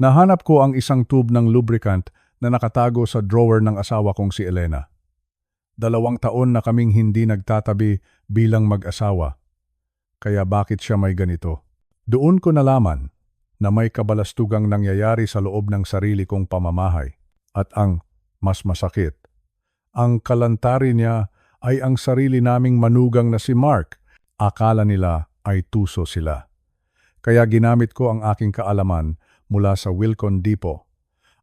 Nahanap ko ang isang tube ng lubricant na nakatago sa drawer ng asawa kong si Elena. 2 taon na kaming hindi nagtatabi bilang mag-asawa. Kaya bakit siya may ganito? Doon ko nalaman na may kabalastugang nangyayari sa loob ng sarili kong pamamahay. At ang mas masakit, ang kalantari niya ay ang sarili naming manugang na si Mark. Akala nila ay tuso sila. Kaya ginamit ko ang aking kaalaman mula sa Wilcon Depot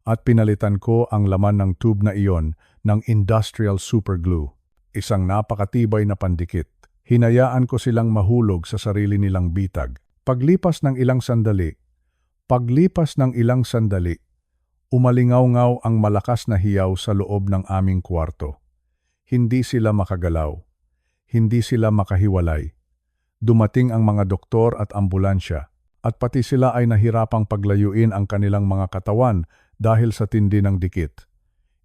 at pinalitan ko ang laman ng tube na iyon ng industrial superglue, isang napakatibay na pandikit. Hinayaan ko silang mahulog sa sarili nilang bitag. Paglipas ng ilang sandali, umalingaw-ngaw ang malakas na hiyaw sa loob ng aming kwarto. Hindi sila makagalaw. Hindi sila makahiwalay. Dumating ang mga doktor at ambulansya, at pati sila ay nahirapang paglayuin ang kanilang mga katawan dahil sa tindi ng dikit.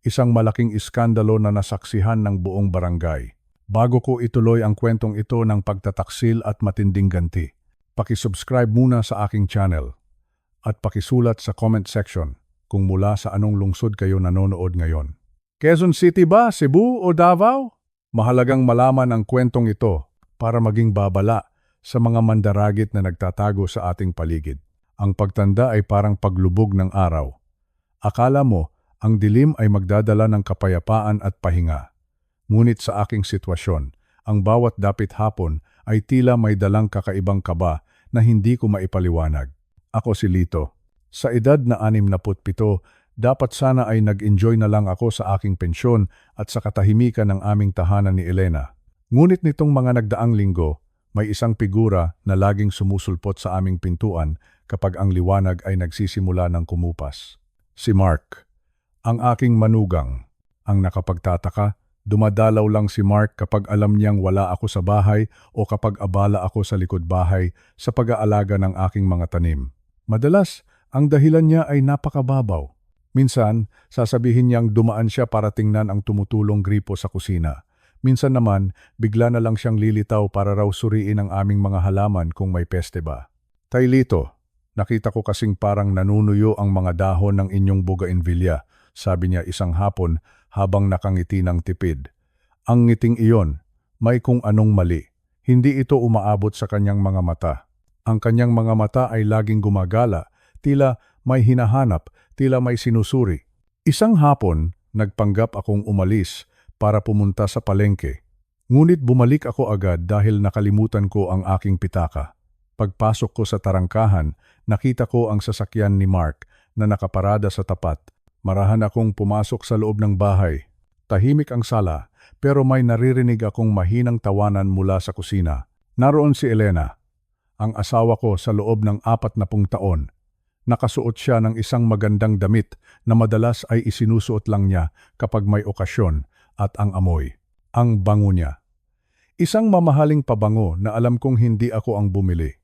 Isang malaking iskandalo na nasaksihan ng buong barangay. Bago ko ituloy ang kwentong ito ng pagtataksil at matinding ganti, pakisubscribe muna sa aking channel at pakisulat sa comment section kung mula sa anong lungsod kayo nanonood ngayon. Quezon City ba, Cebu o Davao? Mahalagang malaman ang kwentong ito para maging babala sa mga mandaragit na nagtatago sa ating paligid. Ang pagtanda ay parang paglubog ng araw. Akala mo, ang dilim ay magdadala ng kapayapaan at pahinga. Ngunit sa aking sitwasyon, ang bawat dapit hapon ay tila may dalang kakaibang kaba na hindi ko maipaliwanag. Ako si Lito. Sa edad na 67, dapat sana ay nag-enjoy na lang ako sa aking pensyon at sa katahimikan ng aming tahanan ni Elena. Ngunit nitong mga nagdaang linggo, may isang figura na laging sumusulpot sa aming pintuan kapag ang liwanag ay nagsisimula ng kumupas. Si Mark, ang aking manugang. Ang nakapagtataka, dumadalaw lang si Mark kapag alam niyang wala ako sa bahay o kapag abala ako sa likod bahay sa pag-aalaga ng aking mga tanim. Madalas, ang dahilan niya ay napakababaw. Minsan, sasabihin niyang dumaan siya para tingnan ang tumutulong gripo sa kusina. Minsan naman, bigla na lang siyang lilitaw para raw suriin ang aming mga halaman kung may peste ba. Tay Lito, nakita ko kasing parang nanunuyo ang mga dahon ng inyong bougainvillea, sabi niya isang hapon habang nakangiti ng tipid. Ang ngiting iyon, may kung anong mali. Hindi ito umaabot sa kanyang mga mata. Ang kanyang mga mata ay laging gumagala, tila may hinahanap, tila may sinusuri. Isang hapon, nagpanggap akong umalis para pumunta sa palengke. Ngunit bumalik ako agad dahil nakalimutan ko ang aking pitaka. Pagpasok ko sa tarangkahan, nakita ko ang sasakyan ni Mark na nakaparada sa tapat. Marahan akong pumasok sa loob ng bahay. Tahimik ang sala, pero may naririnig akong mahinang tawanan mula sa kusina. Naroon si Elena, ang asawa ko sa loob ng 40 taon. Nakasuot siya ng isang magandang damit na madalas ay isinusuot lang niya kapag may okasyon, at ang amoy, ang bango niya. Isang mamahaling pabango na alam kong hindi ako ang bumili.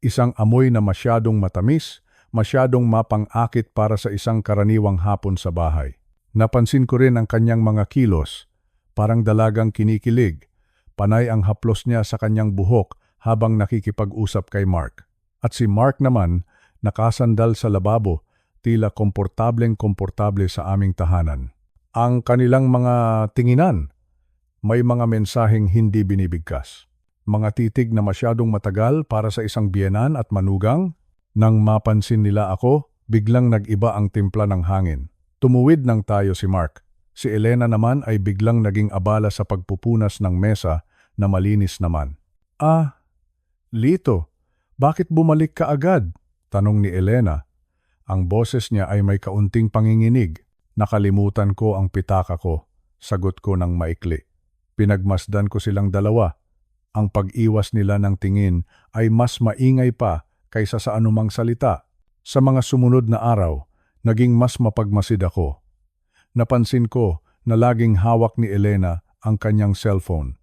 Isang amoy na masyadong matamis, masyadong mapang-akit para sa isang karaniwang hapon sa bahay. Napansin ko rin ang kanyang mga kilos, parang dalagang kinikilig. Panay ang haplos niya sa kanyang buhok habang nakikipag-usap kay Mark. At si Mark naman, nakasandal sa lababo, tila komportableng-komportable sa aming tahanan. Ang kanilang mga tinginan, may mga mensaheng hindi binibigkas. Mga titig na masyadong matagal para sa isang biyenan at manugang. Nang mapansin nila ako, biglang nag-iba ang timpla ng hangin. Tumuwid ng tayo si Mark. Si Elena naman ay biglang naging abala sa pagpupunas ng mesa na malinis naman. Lito, bakit bumalik ka agad? Tanong ni Elena. Ang boses niya ay may kaunting panginginig. Nakalimutan ko ang pitaka ko. Sagot ko ng maikli. Pinagmasdan ko silang dalawa. Ang pag-iwas nila ng tingin ay mas maingay pa kaysa sa anumang salita. Sa mga sumunod na araw, naging mas mapagmasid ako. Napansin ko na laging hawak ni Elena ang kanyang cellphone.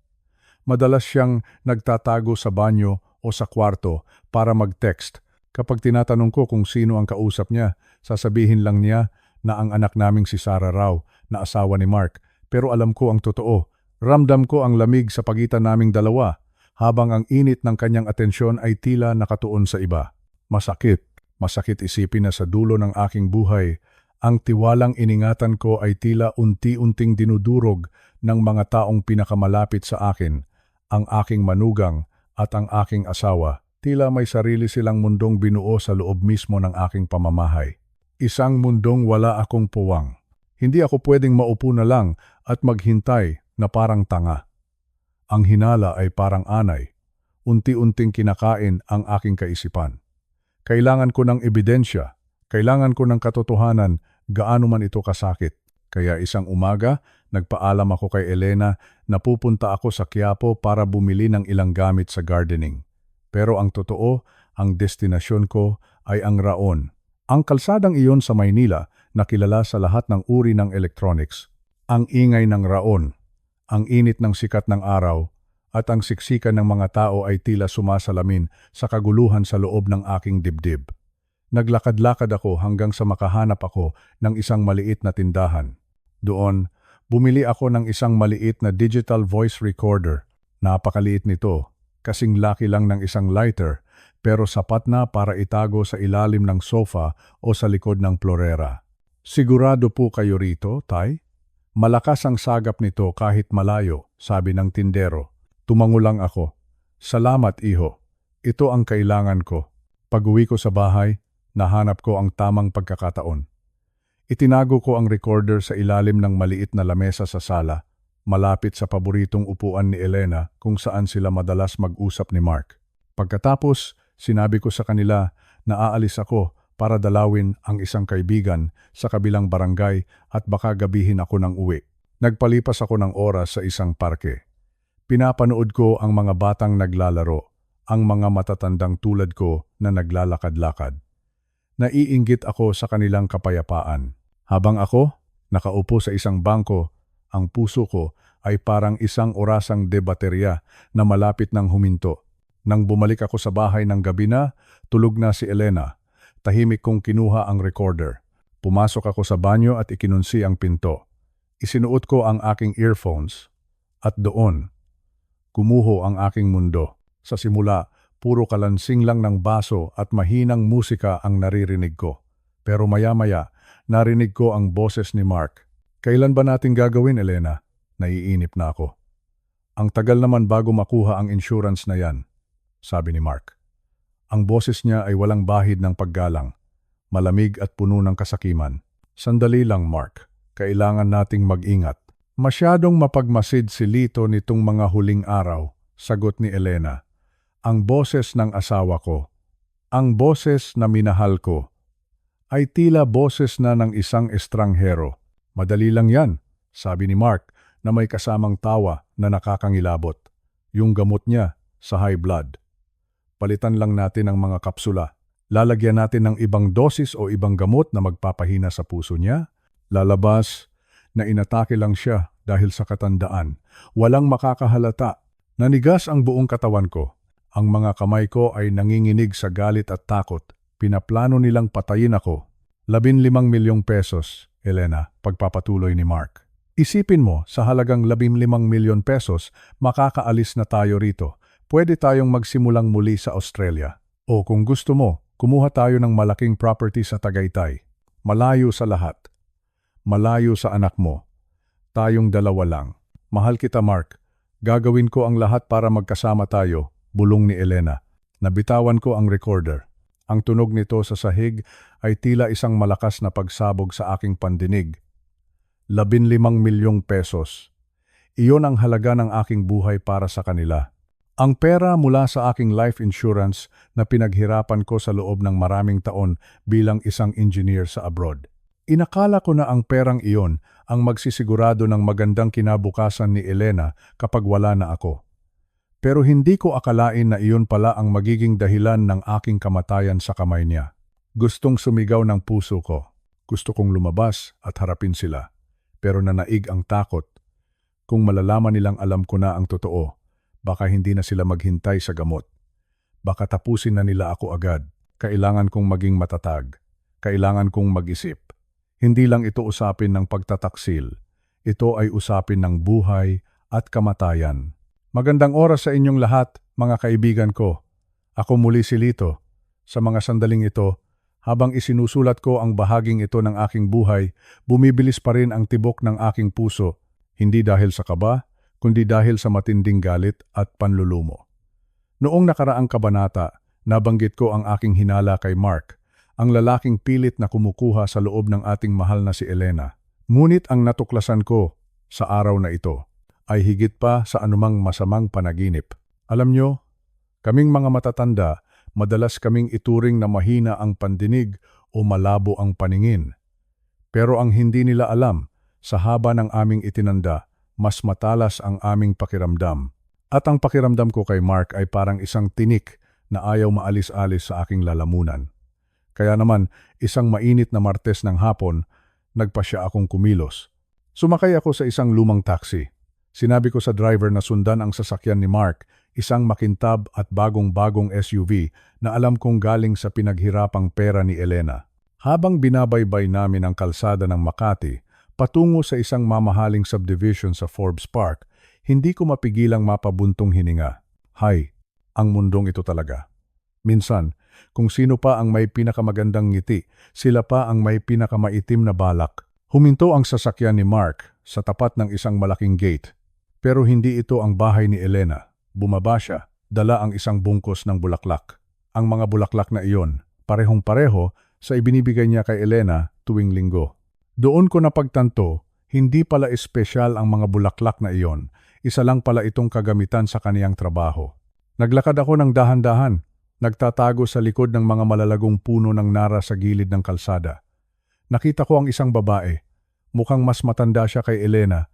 Madalas siyang nagtatago sa banyo o sa kwarto para mag-text. Kapag tinatanong ko kung sino ang kausap niya, sasabihin lang niya na ang anak naming si Sarah raw na asawa ni Mark. Pero alam ko ang totoo. Ramdam ko ang lamig sa pagitan naming dalawa habang ang init ng kanyang atensyon ay tila nakatuon sa iba. Masakit. Masakit isipin na sa dulo ng aking buhay, ang tiwalang iningatan ko ay tila unti-unting dinudurog ng mga taong pinakamalapit sa akin, ang aking manugang at ang aking asawa. Tila may sarili silang mundong binuo sa loob mismo ng aking pamamahay. Isang mundong wala akong puwang. Hindi ako pwedeng maupo na lang at maghintay na parang tanga. Ang hinala ay parang anay. Unti-unting kinakain ang aking kaisipan. Kailangan ko ng ebidensya. Kailangan ko ng katotohanan gaano man ito kasakit. Kaya isang umaga, nagpaalam ako kay Elena na pupunta ako sa Quiapo para bumili ng ilang gamit sa gardening. Pero ang totoo, ang destinasyon ko ay ang Raon. Ang kalsadang iyon sa Maynila na kilala sa lahat ng uri ng electronics. Ang ingay ng Raon, ang init ng sikat ng araw, at ang siksikan ng mga tao ay tila sumasalamin sa kaguluhan sa loob ng aking dibdib. Naglakad-lakad ako hanggang sa makahanap ako ng isang maliit na tindahan. Doon, bumili ako ng isang maliit na digital voice recorder. Napakaliit nito, kasing laki lang ng isang lighter, pero sapat na para itago sa ilalim ng sofa o sa likod ng plorera. Sigurado po kayo rito, Tay? Malakas ang sagap nito kahit malayo, sabi ng tindero. Tumango lang ako. Salamat, iho. Ito ang kailangan ko. Pag-uwi ko sa bahay, nahanap ko ang tamang pagkakataon. Itinago ko ang recorder sa ilalim ng maliit na lamesa sa sala, malapit sa paboritong upuan ni Elena kung saan sila madalas mag-usap ni Mark. Pagkatapos, sinabi ko sa kanila na aalis ako para dalawin ang isang kaibigan sa kabilang barangay at baka gabihin ako ng uwi. Nagpalipas ako ng oras sa isang parke. Pinapanood ko ang mga batang naglalaro, ang mga matatandang tulad ko na naglalakad-lakad. Naiinggit ako sa kanilang kapayapaan. Habang ako, nakaupo sa isang bangko, ang puso ko ay parang isang orasang debaterya na malapit ng huminto. Nang bumalik ako sa bahay ng gabi na, tulog na si Elena. Tahimik kong kinuha ang recorder. Pumasok ako sa banyo at ikinunsi ang pinto. Isinuot ko ang aking earphones. At doon, gumuho ang aking mundo. Sa simula, puro kalansing lang ng baso at mahinang musika ang naririnig ko. Pero maya-maya, narinig ko ang boses ni Mark. Kailan ba natin gagawin, Elena? Naiinip na ako. Ang tagal naman bago makuha ang insurance na yan, sabi ni Mark. Ang boses niya ay walang bahid ng paggalang, malamig at puno ng kasakiman. Sandali lang, Mark. Kailangan nating mag-ingat. Masyadong mapagmasid si Lito nitong mga huling araw, sagot ni Elena. Ang boses ng asawa ko, ang boses na minahal ko, ay tila boses na ng isang estranghero. Madali lang yan, sabi ni Mark na may kasamang tawa na nakakangilabot. Yung gamot niya sa high blood. Palitan lang natin ang mga kapsula. Lalagyan natin ng ibang dosis o ibang gamot na magpapahina sa puso niya. Lalabas na inatake lang siya dahil sa katandaan. Walang makakahalata. Nanigas ang buong katawan ko. Ang mga kamay ko ay nanginginig sa galit at takot. Pinaplano nilang patayin ako. 15 milyong pesos, Elena, pagpapatuloy ni Mark. Isipin mo, sa halagang 15 milyon pesos, makakaalis na tayo rito. Pwede tayong magsimulang muli sa Australia. O kung gusto mo, kumuha tayo ng malaking property sa Tagaytay. Malayo sa lahat. Malayo sa anak mo. Tayong dalawa lang. Mahal kita, Mark. Gagawin ko ang lahat para magkasama tayo, bulong ni Elena. Nabitawan ko ang recorder. Ang tunog nito sa sahig ay tila isang malakas na pagsabog sa aking pandinig. 15 milyong pesos. Iyon ang halaga ng aking buhay para sa kanila. Ang pera mula sa aking life insurance na pinaghirapan ko sa loob ng maraming taon bilang isang engineer sa abroad. Inakala ko na ang perang iyon ang magsisigurado ng magandang kinabukasan ni Elena kapag wala na ako. Pero hindi ko akalain na iyon pala ang magiging dahilan ng aking kamatayan sa kamay niya. Gustong sumigaw ng puso ko. Gusto kong lumabas at harapin sila. Pero nanaig ang takot. Kung malalaman nilang alam ko na ang totoo, baka hindi na sila maghintay sa gamot. Baka tapusin na nila ako agad. Kailangan kong maging matatag. Kailangan kong mag-isip. Hindi lang ito usapin ng pagtataksil. Ito ay usapin ng buhay at kamatayan. Magandang oras sa inyong lahat, mga kaibigan ko. Ako muli si Lito. Sa mga sandaling ito, Habang isinusulat ko ang bahaging ito ng aking buhay, bumibilis pa rin ang tibok ng aking puso, hindi dahil sa kaba, kundi dahil sa matinding galit at panlulumo. Noong nakaraang kabanata, nabanggit ko ang aking hinala kay Mark, ang lalaking pilit na kumukuha sa loob ng ating mahal na si Elena. Ngunit ang natuklasan ko sa araw na ito ay higit pa sa anumang masamang panaginip. Alam nyo, kaming mga matatanda, madalas kaming ituring na mahina ang pandinig o malabo ang paningin. Pero ang hindi nila alam, sa haba ng aming itinanda, mas matalas ang aming pakiramdam. At ang pakiramdam ko kay Mark ay parang isang tinik na ayaw maalis-alis sa aking lalamunan. Kaya naman, isang mainit na Martes ng hapon, nagpasya akong kumilos. Sumakay ako sa isang lumang taxi. Sinabi ko sa driver na sundan ang sasakyan ni Mark, isang makintab at bagong-bagong SUV na alam kong galing sa pinaghirapang pera ni Elena. Habang binabaybay namin ang kalsada ng Makati, patungo sa isang mamahaling subdivision sa Forbes Park, hindi ko mapigilang mapabuntong hininga. Hay, ang mundong ito talaga. Minsan, kung sino pa ang may pinakamagandang ngiti, sila pa ang may pinakamaitim na balak. Huminto ang sasakyan ni Mark sa tapat ng isang malaking gate. Pero hindi ito ang bahay ni Elena. Bumaba siya, dala ang isang bungkos ng bulaklak. Ang mga bulaklak na iyon, parehong-pareho sa ibinibigay niya kay Elena tuwing linggo. Doon ko napagtanto, hindi pala espesyal ang mga bulaklak na iyon. Isa lang pala itong kagamitan sa kaniyang trabaho. Naglakad ako ng dahan-dahan, nagtatago sa likod ng mga malalagong puno ng nara sa gilid ng kalsada. Nakita ko ang isang babae. Mukhang mas matanda siya kay Elena.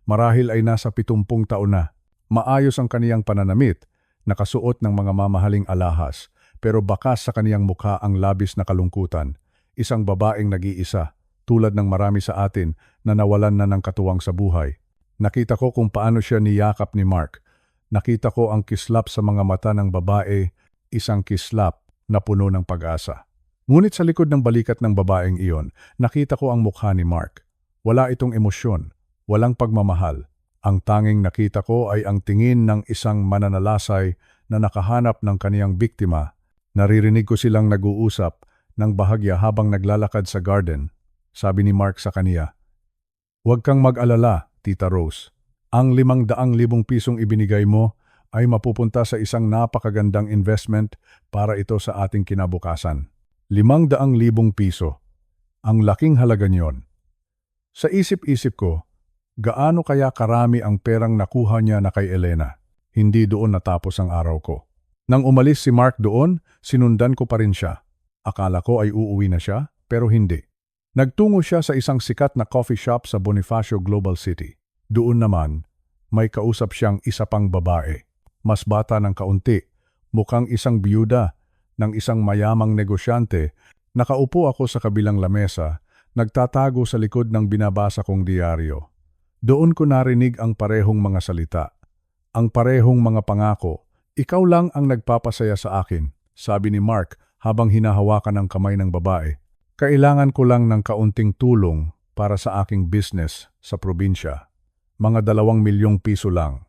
Marahil ay nasa 70 taon na. Maayos ang kaniyang pananamit, nakasuot ng mga mamahaling alahas, pero bakas sa kaniyang mukha ang labis na kalungkutan. Isang babaeng nag-iisa, tulad ng marami sa atin na nawalan na ng katuwang sa buhay. Nakita ko kung paano siya niyakap ni Mark. Nakita ko ang kislap sa mga mata ng babae, isang kislap na puno ng pag-asa. Ngunit sa likod ng balikat ng babaeng iyon, nakita ko ang mukha ni Mark. Wala itong emosyon. Walang pagmamahal. Ang tanging nakita ko ay ang tingin ng isang mananalasay na nakahanap ng kaniyang biktima. Naririnig ko silang nag-uusap ng bahagya habang naglalakad sa garden. Sabi ni Mark sa kaniya, "Huwag kang mag-alala, Tita Rose. Ang 500,000 pisong ibinigay mo ay mapupunta sa isang napakagandang investment para ito sa ating kinabukasan. 500,000 piso. Ang laking halaga niyon." Sa isip-isip ko, gaano kaya karami ang perang nakuha niya na kay Elena? Hindi doon natapos ang araw ko. Nang umalis si Mark doon, sinundan ko pa rin siya. Akala ko ay uuwi na siya, pero hindi. Nagtungo siya sa isang sikat na coffee shop sa Bonifacio Global City. Doon naman, may kausap siyang isa pang babae. Mas bata ng kaunti, mukhang isang biyuda ng isang mayamang negosyante. Nakaupo ako sa kabilang lamesa, nagtatago sa likod ng binabasa kong diaryo. Doon ko narinig ang parehong mga salita. Ang parehong mga pangako. "Ikaw lang ang nagpapasaya sa akin," sabi ni Mark habang hinahawakan ang kamay ng babae. "Kailangan ko lang ng kaunting tulong para sa aking business sa probinsya. Mga 2 milyong piso lang.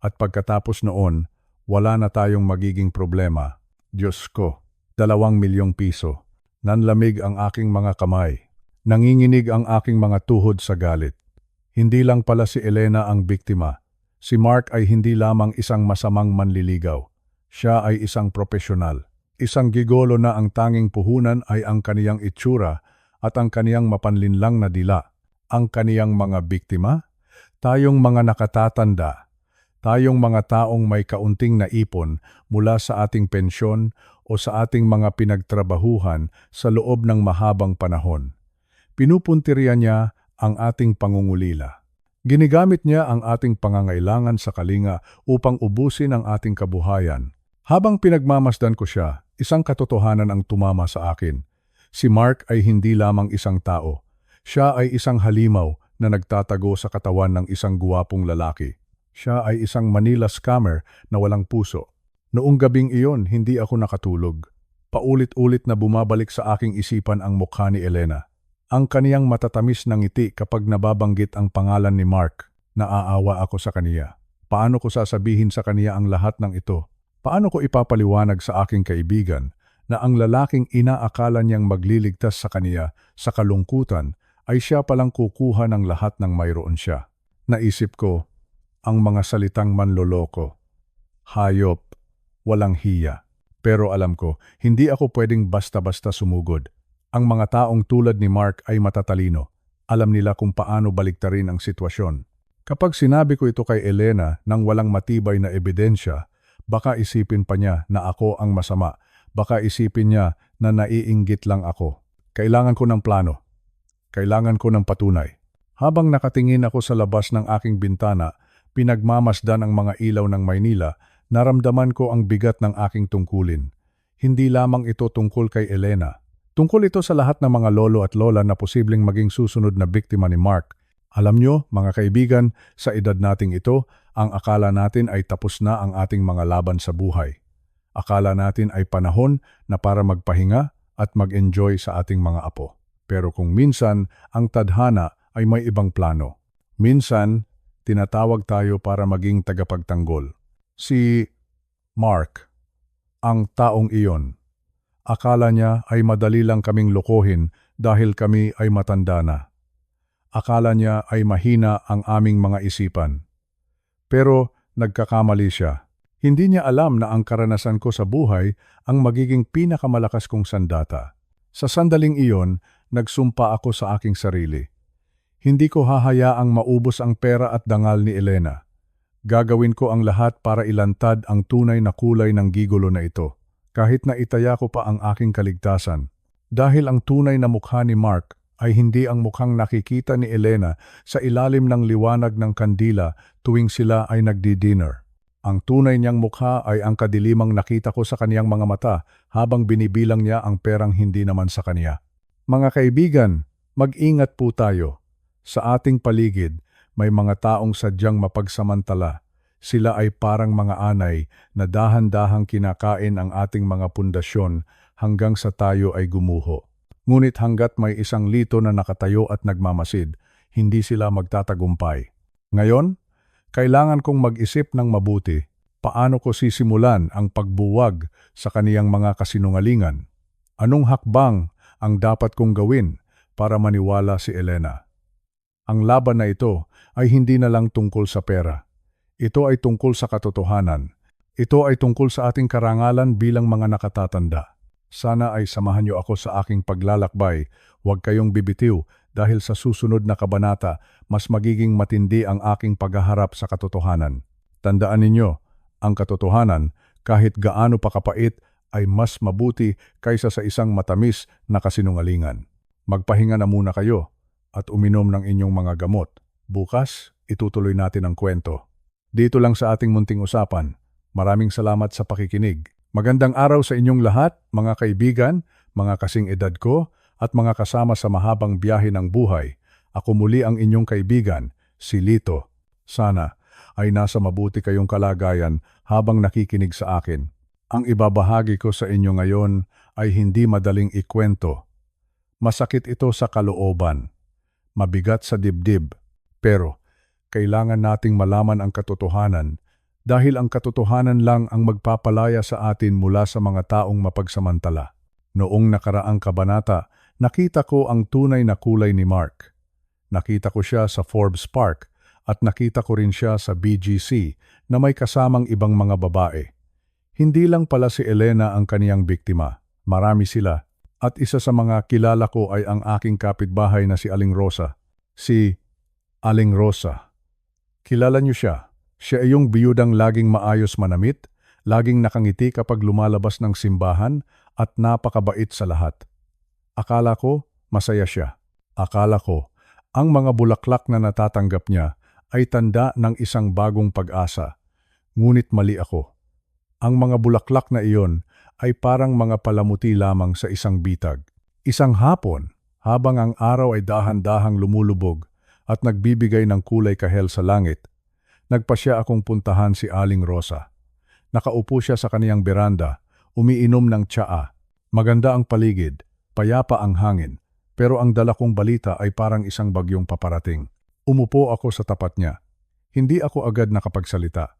At pagkatapos noon, wala na tayong magiging problema." Diyos ko, 2 milyong piso. Nanlamig ang aking mga kamay. Nanginginig ang aking mga tuhod sa galit. Hindi lang pala si Elena ang biktima. Si Mark ay hindi lamang isang masamang manliligaw. Siya ay isang profesional. Isang gigolo na ang tanging puhunan ay ang kaniyang itsura at ang kaniyang mapanlinlang na dila. Ang kaniyang mga biktima? Tayong mga nakatatanda. Tayong mga taong may kaunting naipon mula sa ating pensyon o sa ating mga pinagtrabahuhan sa loob ng mahabang panahon. Pinupuntirya niya ang ating pangungulila. Ginigamit niya ang ating pangangailangan sa kalinga upang ubusin ang ating kabuhayan. Habang pinagmamasdan ko siya, isang katotohanan ang tumama sa akin. Si Mark ay hindi lamang isang tao. Siya ay isang halimaw na nagtatago sa katawan ng isang guwapong lalaki. Siya ay isang Manila scammer na walang puso. Noong gabing iyon, hindi ako nakatulog. Paulit-ulit na bumabalik sa aking isipan ang mukha ni Elena. Ang kaniyang matatamis na ngiti kapag nababanggit ang pangalan ni Mark. Naaawa ako sa kaniya. Paano ko sasabihin sa kaniya ang lahat ng ito? Paano ko ipapaliwanag sa aking kaibigan na ang lalaking inaakala niyang magliligtas sa kaniya sa kalungkutan ay siya palang kukuha ng lahat ng mayroon siya. Naisip ko, ang mga salitang manloloko, hayop, walang hiya. Pero alam ko, hindi ako pwedeng basta-basta sumugod. Ang mga taong tulad ni Mark ay matatalino. Alam nila kung paano baliktarin ang sitwasyon. Kapag sinabi ko ito kay Elena nang walang matibay na ebidensya, baka isipin pa niya na ako ang masama. Baka isipin niya na naiinggit lang ako. Kailangan ko ng plano. Kailangan ko ng patunay. Habang nakatingin ako sa labas ng aking bintana, pinagmamasdan ang mga ilaw ng Maynila, naramdaman ko ang bigat ng aking tungkulin. Hindi lamang ito tungkol kay Elena. Tungkol ito sa lahat ng mga lolo at lola na posibleng maging susunod na biktima ni Mark. Alam nyo, mga kaibigan, sa edad nating ito, ang akala natin ay tapos na ang ating mga laban sa buhay. Akala natin ay panahon na para magpahinga at mag-enjoy sa ating mga apo. Pero kung minsan, ang tadhana ay may ibang plano. Minsan, tinatawag tayo para maging tagapagtanggol. Si Mark, ang taong iyon. Akala niya ay madali lang kaming lokohin dahil kami ay matanda na. Akala niya ay mahina ang aming mga isipan. Pero nagkakamali siya. Hindi niya alam na ang karanasan ko sa buhay ang magiging pinakamalakas kong sandata. Sa sandaling iyon, nagsumpa ako sa aking sarili. Hindi ko hahayaang maubos ang pera at dangal ni Elena. Gagawin ko ang lahat para ilantad ang tunay na kulay ng gigolo na ito, kahit na itaya ko pa ang aking kaligtasan. Dahil ang tunay na mukha ni Mark ay hindi ang mukhang nakikita ni Elena sa ilalim ng liwanag ng kandila tuwing sila ay nagdi-dinner. Ang tunay niyang mukha ay ang kadilimang nakita ko sa kaniyang mga mata habang binibilang niya ang perang hindi naman sa kaniya. Mga kaibigan, mag-ingat po tayo. Sa ating paligid, may mga taong sadyang mapagsamantala. Sila ay parang mga anay na dahan-dahang kinakain ang ating mga pundasyon hanggang sa tayo ay gumuho. Ngunit hanggat may isang lito na nakatayo at nagmamasid, hindi sila magtatagumpay. Ngayon, kailangan kong mag-isip ng mabuti paano ko sisimulan ang pagbuwag sa kaniyang mga kasinungalingan. Anong hakbang ang dapat kong gawin para maniwala si Elena? Ang laban na ito ay hindi na lang tungkol sa pera. Ito ay tungkol sa katotohanan. Ito ay tungkol sa ating karangalan bilang mga nakatatanda. Sana ay samahan niyo ako sa aking paglalakbay. Huwag kayong bibitiw dahil sa susunod na kabanata, mas magiging matindi ang aking paghaharap sa katotohanan. Tandaan ninyo, ang katotohanan, kahit gaano pa kapait, ay mas mabuti kaysa sa isang matamis na kasinungalingan. Magpahinga na muna kayo at uminom ng inyong mga gamot. Bukas, itutuloy natin ang kwento. Dito lang sa ating munting usapan. Maraming salamat sa pakikinig. Magandang araw sa inyong lahat, mga kaibigan, mga kasing edad ko, at mga kasama sa mahabang biyahe ng buhay. Ako muli ang inyong kaibigan, si Lito. Sana ay nasa mabuti kayong kalagayan habang nakikinig sa akin. Ang ibabahagi ko sa inyo ngayon ay hindi madaling ikwento. Masakit ito sa kalooban, mabigat sa dibdib, pero kailangan nating malaman ang katotohanan dahil ang katotohanan lang ang magpapalaya sa atin mula sa mga taong mapagsamantala. Noong nakaraang kabanata, nakita ko ang tunay na kulay ni Mark. Nakita ko siya sa Forbes Park at nakita ko rin siya sa BGC na may kasamang ibang mga babae. Hindi lang pala si Elena ang kaniyang biktima, marami sila. At isa sa mga kilala ko ay ang aking kapitbahay na si Aling Rosa. Si Aling Rosa. Kilala niyo siya. Siya ay yung biyudang laging maayos manamit, laging nakangiti kapag lumalabas ng simbahan at napakabait sa lahat. Akala ko, masaya siya. Akala ko, ang mga bulaklak na natatanggap niya ay tanda ng isang bagong pag-asa. Ngunit mali ako. Ang mga bulaklak na iyon ay parang mga palamuti lamang sa isang bitag. Isang hapon, habang ang araw ay dahan-dahang lumulubog at nagbibigay ng kulay kahel sa langit, nagpasya akong puntahan si Aling Rosa. Nakaupo siya sa kaniyang beranda, umiinom ng tsaa. Maganda ang paligid, payapa ang hangin, pero ang dala kong balita ay parang isang bagyong paparating. Umupo ako sa tapat niya. Hindi ako agad nakapagsalita.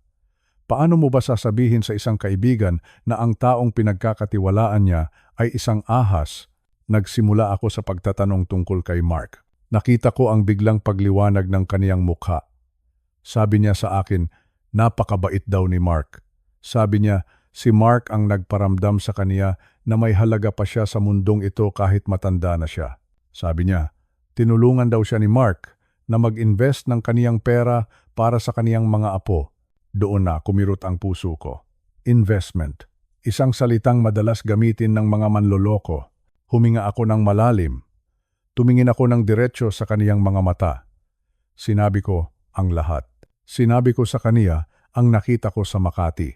Paano mo ba sasabihin sa isang kaibigan na ang taong pinagkakatiwalaan niya ay isang ahas? Nagsimula ako sa pagtatanong tungkol kay Mark. Nakita ko ang biglang pagliwanag ng kaniyang mukha. Sabi niya sa akin, napakabait daw ni Mark. Sabi niya, si Mark ang nagparamdam sa kaniya na may halaga pa siya sa mundong ito kahit matanda na siya. Sabi niya, tinulungan daw siya ni Mark na mag-invest ng kaniyang pera para sa kaniyang mga apo. Doon na kumirot ang puso ko. Investment. Isang salitang madalas gamitin ng mga manloloko. Huminga ako ng malalim. Tumingin ako ng diretso sa kaniyang mga mata. Sinabi ko ang lahat. Sinabi ko sa kaniya ang nakita ko sa Makati.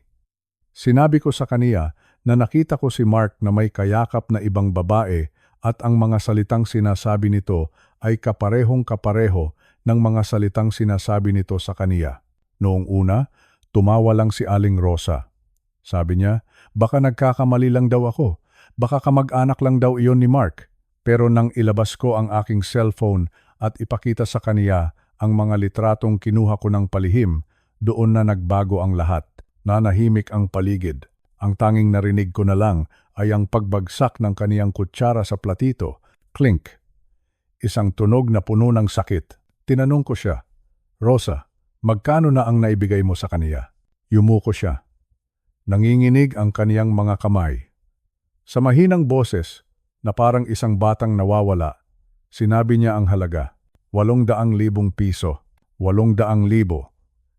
Sinabi ko sa kaniya na nakita ko si Mark na may kayakap na ibang babae at ang mga salitang sinasabi nito ay kaparehong-kapareho ng mga salitang sinasabi nito sa kaniya. Noong una, tumawa lang si Aling Rosa. Sabi niya, baka nagkakamali lang daw ako. Baka kamag-anak lang daw iyon ni Mark. Pero nang ilabas ko ang aking cellphone at ipakita sa kaniya ang mga litratong kinuha ko ng palihim, doon na nagbago ang lahat. Nanahimik ang paligid. Ang tanging narinig ko na lang ay ang pagbagsak ng kaniyang kutsara sa platito. Clink. Isang tunog na puno ng sakit. Tinanong ko siya, Rosa, magkano na ang naibigay mo sa kaniya? Yumuko siya. Nanginginig ang kaniyang mga kamay. Sa mahinang boses, na parang isang batang nawawala, sinabi niya ang halaga, 800,000 piso, 800,000,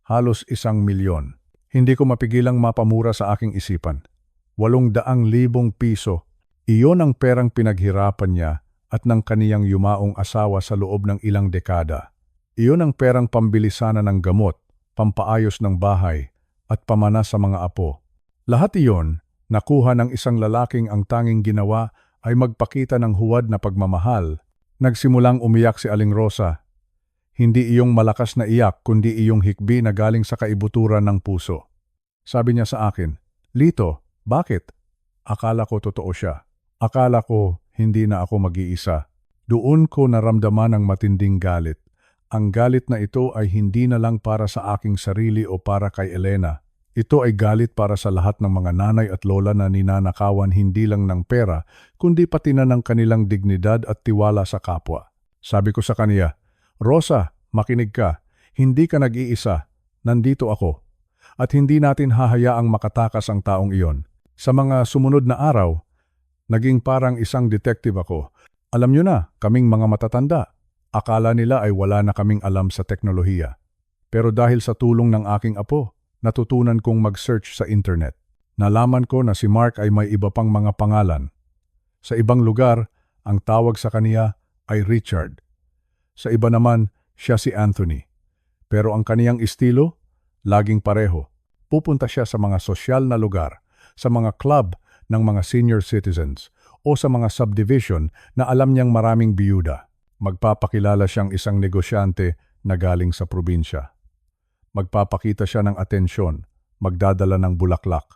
halos 1,000,000. Hindi ko mapigilang mapamura sa aking isipan. 800,000 piso, iyon ang perang pinaghirapan niya at ng kaniyang yumaong asawa sa loob ng ilang dekada. Iyon ang perang pambili sana ng gamot, pampaayos ng bahay, at pamana sa mga apo. Lahat iyon, nakuha ng isang lalaking ang tanging ginawa ay magpakita ng huwad na pagmamahal. Nagsimulang umiyak si Aling Rosa. Hindi iyong malakas na iyak kundi iyong hikbi na galing sa kaibuturan ng puso. Sabi niya sa akin, Lito, bakit? Akala ko totoo siya. Akala ko hindi na ako mag-iisa. Doon ko naramdaman ang matinding galit. Ang galit na ito ay hindi na lang para sa aking sarili o para kay Elena. Ito ay galit para sa lahat ng mga nanay at lola na ninanakawan hindi lang ng pera, kundi pati na ng kanilang dignidad at tiwala sa kapwa. Sabi ko sa kaniya, Rosa, makinig ka. Hindi ka nag-iisa. Nandito ako. At hindi natin hahayaang makatakas ang taong iyon. Sa mga sumunod na araw, naging parang isang detective ako. Alam niyo na, kaming mga matatanda. Akala nila ay wala na kaming alam sa teknolohiya. Pero dahil sa tulong ng aking apo, natutunan kong mag-search sa internet. Nalaman ko na si Mark ay may iba pang mga pangalan. Sa ibang lugar, ang tawag sa kaniya ay Richard. Sa iba naman, siya si Anthony. Pero ang kaniyang estilo, laging pareho. Pupunta siya sa mga sosyal na lugar, sa mga club ng mga senior citizens, o sa mga subdivision na alam niyang maraming biyuda. Magpapakilala siyang isang negosyante na galing sa probinsya. Magpapakita siya ng atensyon, magdadala ng bulaklak.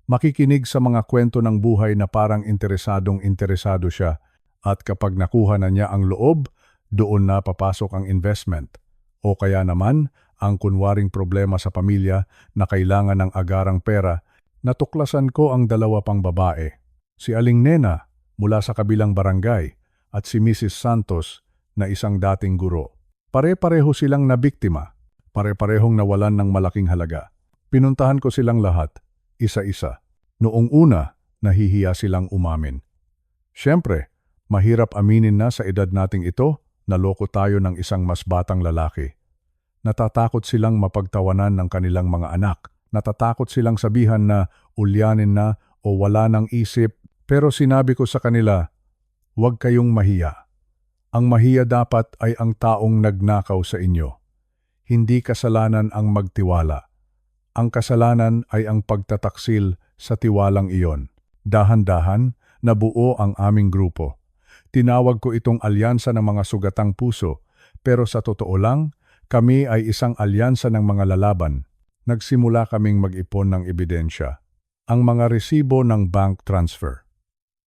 Makikinig sa mga kwento ng buhay na parang interesadong-interesado siya at kapag nakuha na niya ang loob, doon na papasok ang investment. O kaya naman, ang kunwaring problema sa pamilya na kailangan ng agarang pera, natuklasan ko ang 2 pang babae. Si Aling Nena mula sa kabilang barangay at si Mrs. Santos na isang dating guro. Pare-pareho silang nabiktima. Pare-parehong nawalan ng malaking halaga. Pinuntahan ko silang lahat, isa-isa. Noong una, nahihiya silang umamin. Siyempre, mahirap aminin na sa edad nating ito, naloko tayo ng isang mas batang lalaki. Natatakot silang mapagtawanan ng kanilang mga anak. Natatakot silang sabihan na ulyanin na o wala ng isip. Pero sinabi ko sa kanila, huwag kayong mahiya. Ang mahiya dapat ay ang taong nagnakaw sa inyo. Hindi kasalanan ang magtiwala. Ang kasalanan ay ang pagtataksil sa tiwalang iyon. Dahan-dahan, nabuo ang aming grupo. Tinawag ko itong alyansa ng mga sugatang puso, pero sa totoo lang, kami ay isang alyansa ng mga lalaban. Nagsimula kaming mag-ipon ng ebidensya. Ang mga resibo ng bank transfer.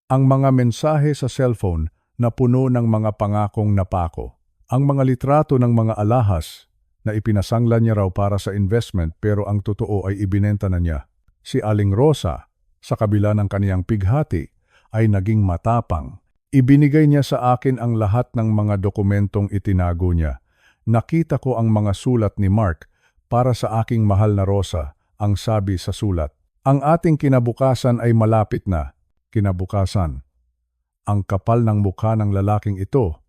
Ang mga mensahe sa cellphone na puno ng mga pangakong napako. Ang mga litrato ng mga alahas na na ipinasangla niya raw para sa investment pero ang totoo ay ibinenta na niya. Si Aling Rosa, sa kabila ng kaniyang pighati, ay naging matapang. Ibinigay niya sa akin ang lahat ng mga dokumentong itinago niya. Nakita ko ang mga sulat ni Mark para sa aking mahal na Rosa, ang sabi sa sulat. Ang ating kinabukasan ay malapit na. Kinabukasan. Ang kapal ng mukha ng lalaking ito.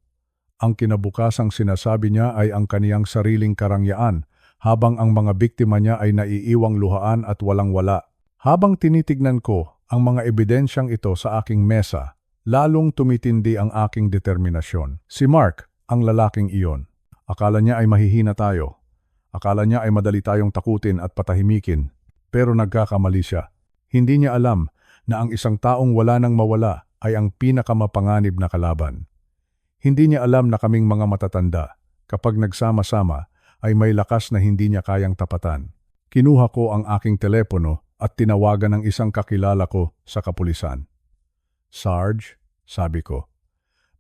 Ang kinabukasang sinasabi niya ay ang kaniyang sariling karangyaan, habang ang mga biktima niya ay naiiwang luhaan at walang-wala. Habang tinitignan ko ang mga ebidensyang ito sa aking mesa, lalong tumitindi ang aking determinasyon. Si Mark, ang lalaking iyon. Akala niya ay mahihina tayo. Akala niya ay madali tayong takutin at patahimikin. Pero nagkakamali siya. Hindi niya alam na ang isang taong wala nang mawala ay ang pinakamapanganib na kalaban. Hindi niya alam na kaming mga matatanda, kapag nagsama-sama, ay may lakas na hindi niya kayang tapatan. Kinuha ko ang aking telepono at tinawagan ng isang kakilala ko sa kapulisan. Sarge, sabi ko,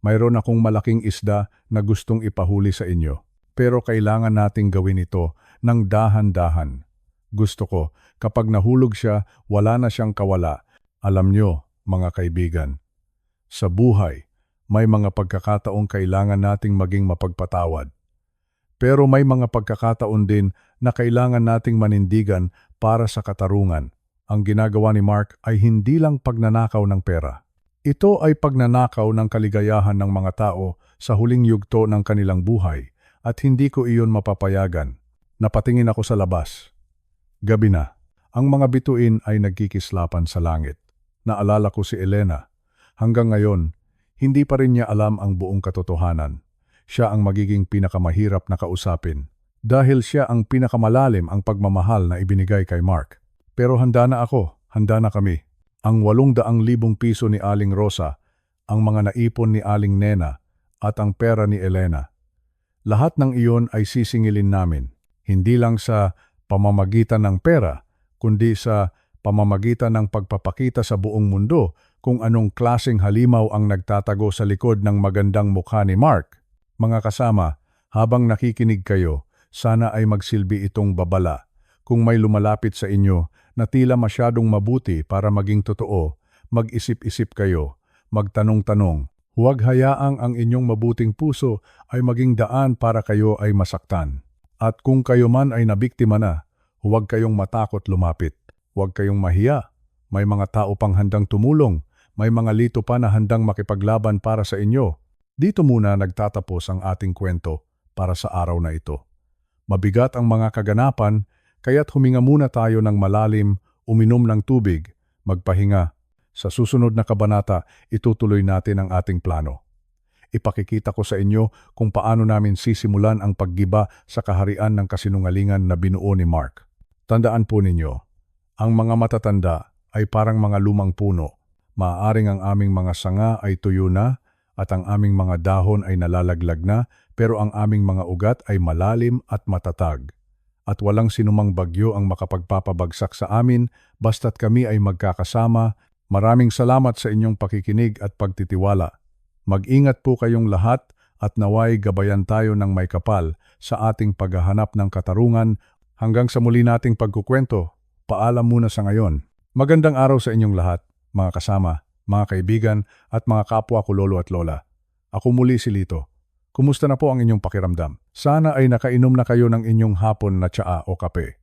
mayroon akong malaking isda na gustong ipahuli sa inyo, pero kailangan nating gawin ito ng dahan-dahan. Gusto ko, kapag nahulog siya, wala na siyang kawala. Alam nyo, mga kaibigan, sa buhay, may mga pagkakataong kailangan nating maging mapagpatawad. Pero may mga pagkakataon din na kailangan nating manindigan para sa katarungan. Ang ginagawa ni Mark ay hindi lang pagnanakaw ng pera. Ito ay pagnanakaw ng kaligayahan ng mga tao sa huling yugto ng kanilang buhay at hindi ko iyon mapapayagan. Napatingin ako sa labas. Gabi na. Ang mga bituin ay nagkikislapan sa langit. Naalala ko si Elena. Hanggang ngayon, hindi pa rin niya alam ang buong katotohanan. Siya ang magiging pinakamahirap na kausapin. Dahil siya ang pinakamalalim ang pagmamahal na ibinigay kay Mark. Pero handa na ako, handa na kami. Ang 800,000 piso ni Aling Rosa, ang mga naipon ni Aling Nena, at ang pera ni Elena. Lahat ng iyon ay sisingilin namin. Hindi lang sa pamamagitan ng pera, kundi sa pamamagitan ng pagpapakita sa buong mundo kung anong klaseng halimaw ang nagtatago sa likod ng magandang mukha ni Mark. Mga kasama, habang nakikinig kayo, sana ay magsilbi itong babala. Kung may lumalapit sa inyo na tila masyadong mabuti para maging totoo, mag-isip-isip kayo, magtanong-tanong. Huwag hayaang ang inyong mabuting puso ay maging daan para kayo ay masaktan. At kung kayo man ay nabiktima na, huwag kayong matakot lumapit. Huwag kayong mahiya. May mga tao pang handang tumulong. May mga lito pa na handang makipaglaban para sa inyo. Dito muna nagtatapos ang ating kwento para sa araw na ito. Mabigat ang mga kaganapan, kaya't huminga muna tayo ng malalim, uminom ng tubig, magpahinga. Sa susunod na kabanata, itutuloy natin ang ating plano. Ipakikita ko sa inyo kung paano namin sisimulan ang paggiba sa kaharian ng kasinungalingan na binuo ni Mark. Tandaan po ninyo, ang mga matatanda ay parang mga lumang puno. Maaaring ang aming mga sanga ay tuyo na at ang aming mga dahon ay nalalaglag na, pero ang aming mga ugat ay malalim at matatag. At walang sinumang bagyo ang makapagpapabagsak sa amin basta't kami ay magkakasama. Maraming salamat sa inyong pakikinig at pagtitiwala. Mag-ingat po kayong lahat at naway gabayan tayo ng may kapal sa ating paghahanap ng katarungan. Hanggang sa muli nating pagkukwento, paalam muna sa ngayon. Magandang araw sa inyong lahat, mga kasama, mga kaibigan at mga kapwa ko lolo at lola. Ako muli si Lito. Kumusta na po ang inyong pakiramdam? Sana ay nakainom na kayo ng inyong hapon na tsaa o kape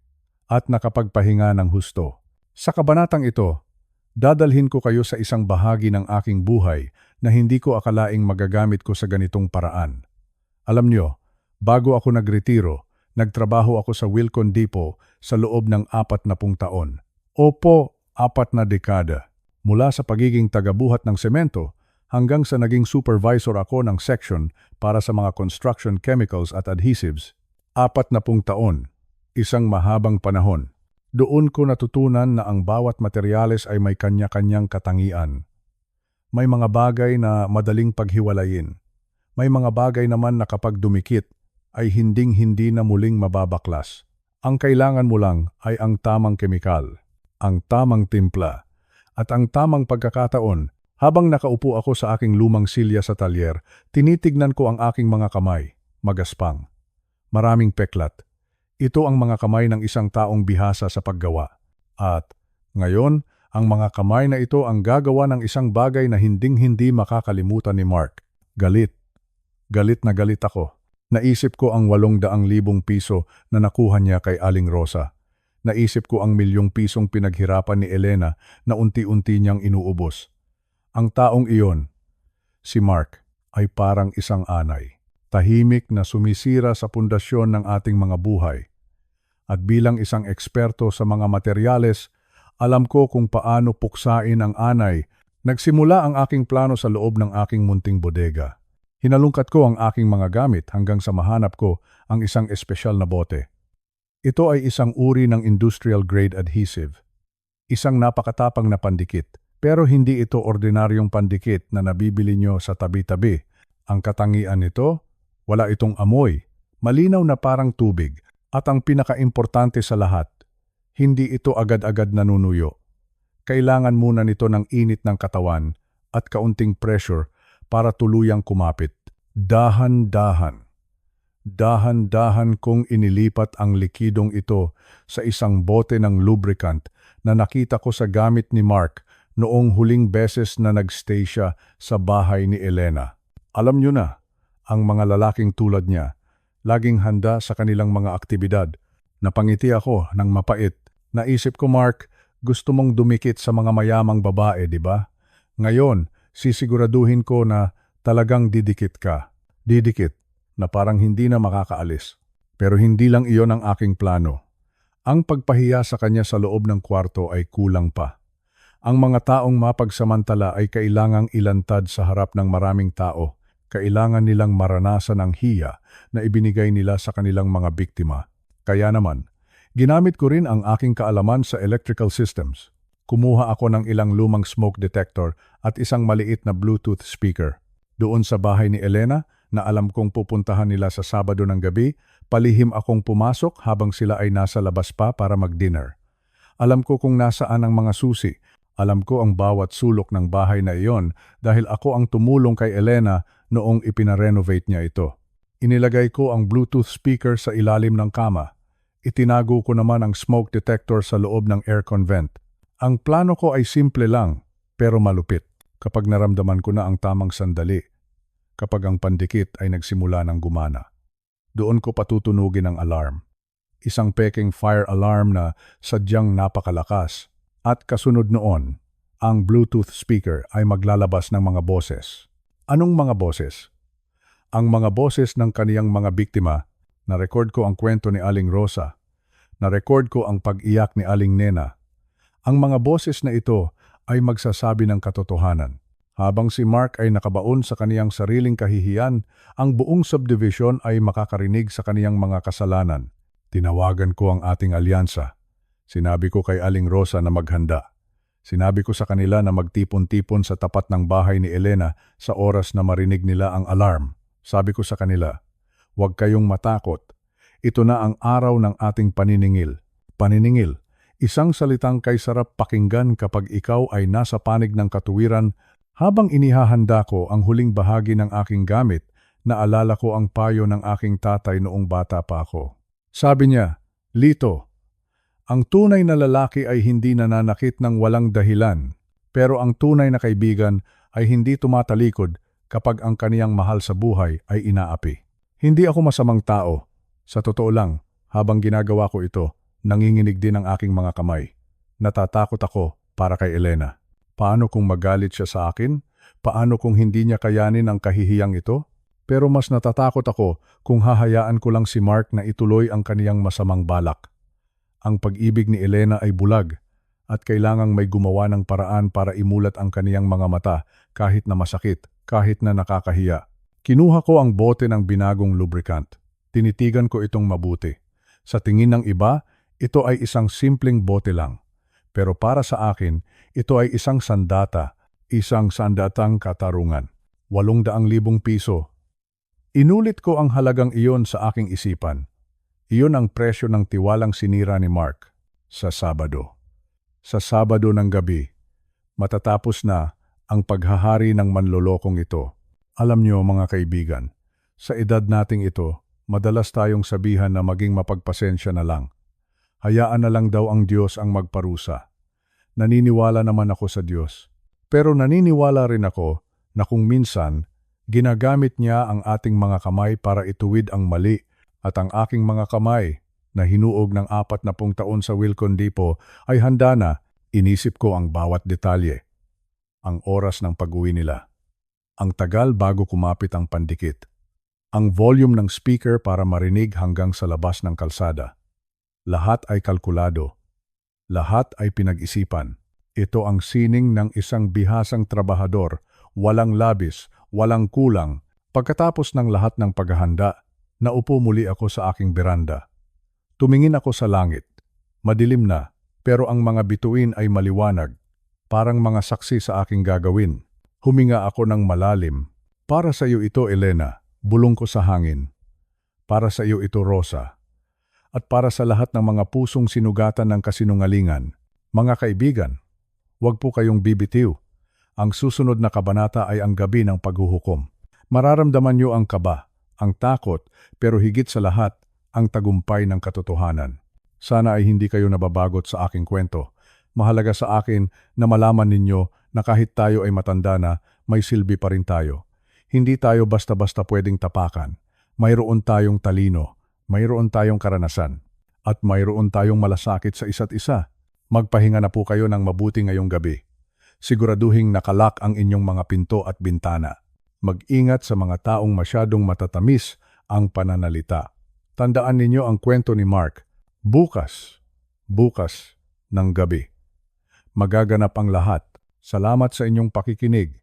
at nakapagpahinga ng husto. Sa kabanatang ito, dadalhin ko kayo sa isang bahagi ng aking buhay na hindi ko akalaing magagamit ko sa ganitong paraan. Alam nyo, bago ako nagretiro, nagtrabaho ako sa Wilcon Depot sa loob ng 40 taon. Opo, 4 na dekada. Mula sa pagiging tagabuhat ng semento hanggang sa naging supervisor ako ng section para sa mga construction chemicals at adhesives. 40 taon, isang mahabang panahon. Doon ko natutunan na ang bawat materyales ay may kanya-kanyang katangian. May mga bagay na madaling paghiwalayin. May mga bagay naman na kapag dumikit ay hinding-hindi na muling mababaklas. Ang kailangan mo lang ay ang tamang kemikal, ang tamang timpla, at ang tamang pagkakataon. Habang nakaupo ako sa aking lumang silya sa talyer, tinitignan ko ang aking mga kamay, magaspang. Maraming peklat, Ito ang mga kamay ng isang taong bihasa sa paggawa. At ngayon, ang mga kamay na ito ang gagawa ng isang bagay na hinding-hindi makakalimutan ni Mark. Galit. Galit na galit ako. Naisip ko ang 800,000 piso na nakuha niya kay Aling Rosa. Naisip ko ang milyong pisong pinaghirapan ni Elena na unti-unti niyang inuubos. Ang taong iyon, si Mark, ay parang isang anay. Tahimik na sumisira sa pundasyon ng ating mga buhay. At bilang isang eksperto sa mga materyales, alam ko kung paano puksain ang anay. Nagsimula ang aking plano sa loob ng aking munting bodega. Hinalungkat ko ang aking mga gamit hanggang sa mahanap ko ang isang espesyal na bote. Ito ay isang uri ng industrial grade adhesive. Isang napakatapang na pandikit. Pero hindi ito ordinaryong pandikit na nabibili nyo sa tabi-tabi. Ang katangian nito, wala itong amoy, malinaw na parang tubig. At ang pinakaimportante sa lahat, hindi ito agad-agad nanunuyo. Kailangan muna nito ng init ng katawan at kaunting pressure para tuluyang kumapit. Dahan-dahan. Dahan-dahan kong inilipat ang likidong ito sa isang bote ng lubricant na nakita ko sa gamit ni Mark noong huling beses na nagstay siya sa bahay ni Elena. Alam nyo na, ang mga lalaking tulad niya, laging handa sa kanilang mga aktibidad. Napangiti ako ng mapait. Naisip ko, Mark, gusto mong dumikit sa mga mayamang babae, di ba? Ngayon, sisiguraduhin ko na talagang didikit ka. Didikit, na parang hindi na makakaalis. Pero hindi lang iyon ang aking plano. Ang pagpahiya sa kanya sa loob ng kwarto ay kulang pa. Ang mga taong mapagsamantala ay kailangang ilantad sa harap ng maraming tao. Kailangan nilang maranasan ang hiya na ibinigay nila sa kanilang mga biktima. Kaya naman, ginamit ko rin ang aking kaalaman sa electrical systems. Kumuha ako ng ilang lumang smoke detector at isang maliit na Bluetooth speaker. Doon sa bahay ni Elena, na alam kong pupuntahan nila sa Sabado ng gabi, palihim akong pumasok habang sila ay nasa labas pa para mag-dinner. Alam ko kung nasaan ang mga susi. Alam ko ang bawat sulok ng bahay na iyon dahil ako ang tumulong kay Elena noong ipinarenovate niya ito. Inilagay ko ang Bluetooth speaker sa ilalim ng kama. Itinago ko naman ang smoke detector sa loob ng aircon vent. Ang plano ko ay simple lang, pero malupit. Kapag naramdaman ko na ang tamang sandali, kapag ang pandikit ay nagsimula ng gumana, doon ko patutunugin ang alarm. Isang peking fire alarm na sadyang napakalakas. At kasunod noon, ang Bluetooth speaker ay maglalabas ng mga boses. Anong mga boses? Ang mga boses ng kaniyang mga biktima. Na-record ko ang kwento ni Aling Rosa. Na-record ko ang pag-iyak ni Aling Nena. Ang mga boses na ito ay magsasabi ng katotohanan. Habang si Mark ay nakabaon sa kaniyang sariling kahihiyan, ang buong subdivision ay makakarinig sa kaniyang mga kasalanan. Tinawagan ko ang ating alyansa. Sinabi ko kay Aling Rosa na maghanda. Sinabi ko sa kanila na magtipon-tipon sa tapat ng bahay ni Elena sa oras na marinig nila ang alarm. Sabi ko sa kanila, huwag kayong matakot. Ito na ang araw ng ating paniningil. Paniningil, isang salitang kay sarap pakinggan kapag ikaw ay nasa panig ng katuwiran. Habang inihahanda ko ang huling bahagi ng aking gamit, naalala ko ang payo ng aking tatay noong bata pa ako. Sabi niya, Lito, ang tunay na lalaki ay hindi nananakit ng walang dahilan, pero ang tunay na kaibigan ay hindi tumatalikod kapag ang kaniyang mahal sa buhay ay inaapi. Hindi ako masamang tao. Sa totoo lang, habang ginagawa ko ito, nanginginig din ang aking mga kamay. Natatakot ako para kay Elena. Paano kung magalit siya sa akin? Paano kung hindi niya kayanin ang kahihiyang ito? Pero mas natatakot ako kung hahayaan ko lang si Mark na ituloy ang kaniyang masamang balak. Ang pag-ibig ni Elena ay bulag at kailangang may gumawa ng paraan para imulat ang kaniyang mga mata kahit na masakit, kahit na nakakahiya. Kinuha ko ang bote ng binagong lubricant. Tinitigan ko itong mabuti. Sa tingin ng iba, ito ay isang simpleng bote lang. Pero para sa akin, ito ay isang sandatang katarungan. 800,000 piso. Inulit ko ang halagang iyon sa aking isipan. Iyon ang presyo ng tiwalang sinira ni Mark sa Sabado. Sa Sabado ng gabi, matatapos na ang paghahari ng manlolokong ito. Alam niyo mga kaibigan, sa edad nating ito, Madalas tayong sabihan na maging mapagpasensya na lang. Hayaan na lang daw ang Diyos ang magparusa. Naniniwala naman ako sa Diyos. Pero naniniwala rin ako na kung minsan, ginagamit niya ang ating mga kamay para ituwid ang mali at ang aking mga kamay na hinuog ng 40 taon sa Wilcon Depot ay handa na. Inisip ko ang bawat detalye. Ang oras ng pag-uwi nila. Ang tagal bago kumapit ang pandikit. Ang volume ng speaker para marinig hanggang sa labas ng kalsada. Lahat ay kalkulado. Lahat ay pinag-isipan. Ito ang sining ng isang bihasang trabahador, walang labis, walang kulang. Pagkatapos ng lahat ng paghahanda, naupo muli ako sa aking beranda. Tumingin ako sa langit. Madilim na, pero ang mga bituin ay maliwanag. Parang mga saksi sa aking gagawin. Huminga ako ng malalim. Para sa iyo ito, Elena, bulong ko sa hangin. Para sa iyo ito, Rosa. At para sa lahat ng mga pusong sinugatan ng kasinungalingan. Mga kaibigan, huwag po kayong bibitiw. Ang susunod na kabanata ay ang gabi ng paghuhukom. Mararamdaman niyo ang kaba, ang takot, pero higit sa lahat, ang tagumpay ng katotohanan. Sana ay hindi kayo nababagot sa aking kwento. Mahalaga sa akin na malaman ninyo na kahit tayo ay matanda na, may silbi pa rin tayo. Hindi tayo basta-basta pwedeng tapakan. Mayroon tayong talino, mayroon tayong karanasan, at mayroon tayong malasakit sa isa't isa. Magpahinga na po kayo ng mabuti ngayong gabi. Siguraduhing nakalak ang inyong mga pinto at bintana. Mag-ingat sa mga taong masyadong matatamis ang pananalita. Tandaan ninyo ang kwento ni Mark. Bukas ng gabi. Magaganap ang lahat. Salamat sa inyong pakikinig.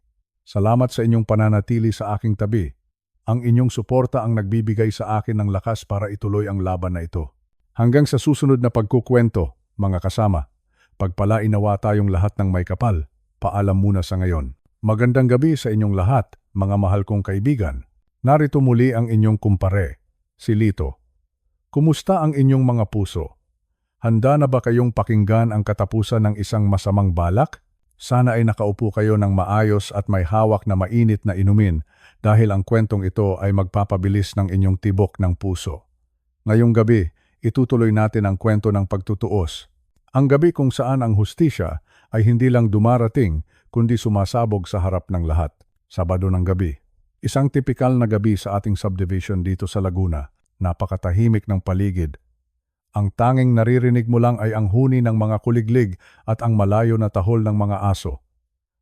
Salamat sa inyong pananatili sa aking tabi. Ang inyong suporta ang nagbibigay sa akin ng lakas para ituloy ang laban na ito. Hanggang sa susunod na pagkukwento, mga kasama, pagpalain nawa tayong lahat ng may kapal. Paalam muna sa ngayon. Magandang gabi sa inyong lahat, mga mahal kong kaibigan. Narito muli ang inyong kumpare, si Lito. Kumusta ang inyong mga puso? Handa na ba kayong pakinggan ang katapusan ng isang masamang balak? Sana ay nakaupo kayo ng maayos at may hawak na mainit na inumin dahil ang kwentong ito ay magpapabilis ng inyong tibok ng puso. Ngayong gabi, itutuloy natin ang kwento ng pagtutuos. Ang gabi kung saan ang hustisya ay hindi lang dumarating kundi sumasabog sa harap ng lahat. Sabado ng gabi. Isang tipikal na gabi sa ating subdivision dito sa Laguna. Napakatahimik ng paligid. Ang tanging naririnig mo lang ay ang huni ng mga kuliglig at ang malayo na tahol ng mga aso.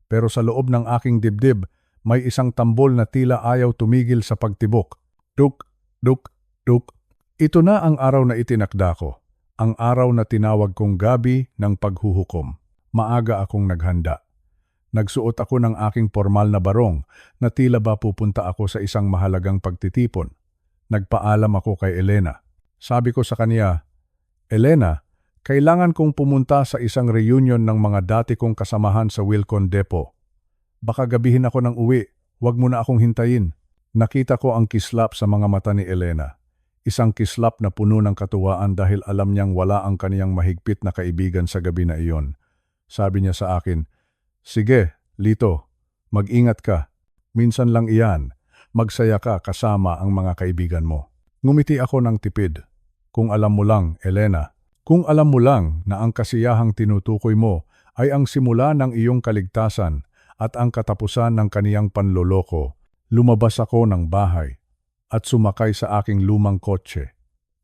Pero sa loob ng aking dibdib, may isang tambol na tila ayaw tumigil sa pagtibok. Duk, duk, duk. Ito na ang araw na itinakda ko. Ang araw na tinawag kong gabi ng paghuhukom. Maaga akong naghanda. Nagsuot ako ng aking formal na barong na tila ba pupunta ako sa isang mahalagang pagtitipon. Nagpaalam ako kay Elena. Sabi ko sa kanya, Elena, kailangan kong pumunta sa isang reunion ng mga dati kong kasamahan sa Wilcon Depot. Baka gabihin ako ng uwi, wag mo na akong hintayin. Nakita ko ang kislap sa mga mata ni Elena. Isang kislap na puno ng katuwaan dahil alam niyang wala ang kaniyang mahigpit na kaibigan sa gabi na iyon. Sabi niya sa akin, sige, Lito, mag-ingat ka. Minsan lang iyan. Magsaya ka kasama ang mga kaibigan mo. Ngumiti ako ng tipid. Kung alam mo lang, Elena, kung alam mo lang na ang kasiyahang tinutukoy mo ay ang simula ng iyong kaligtasan at ang katapusan ng kaniyang panloloko, lumabas ako ng bahay at sumakay sa aking lumang kotse.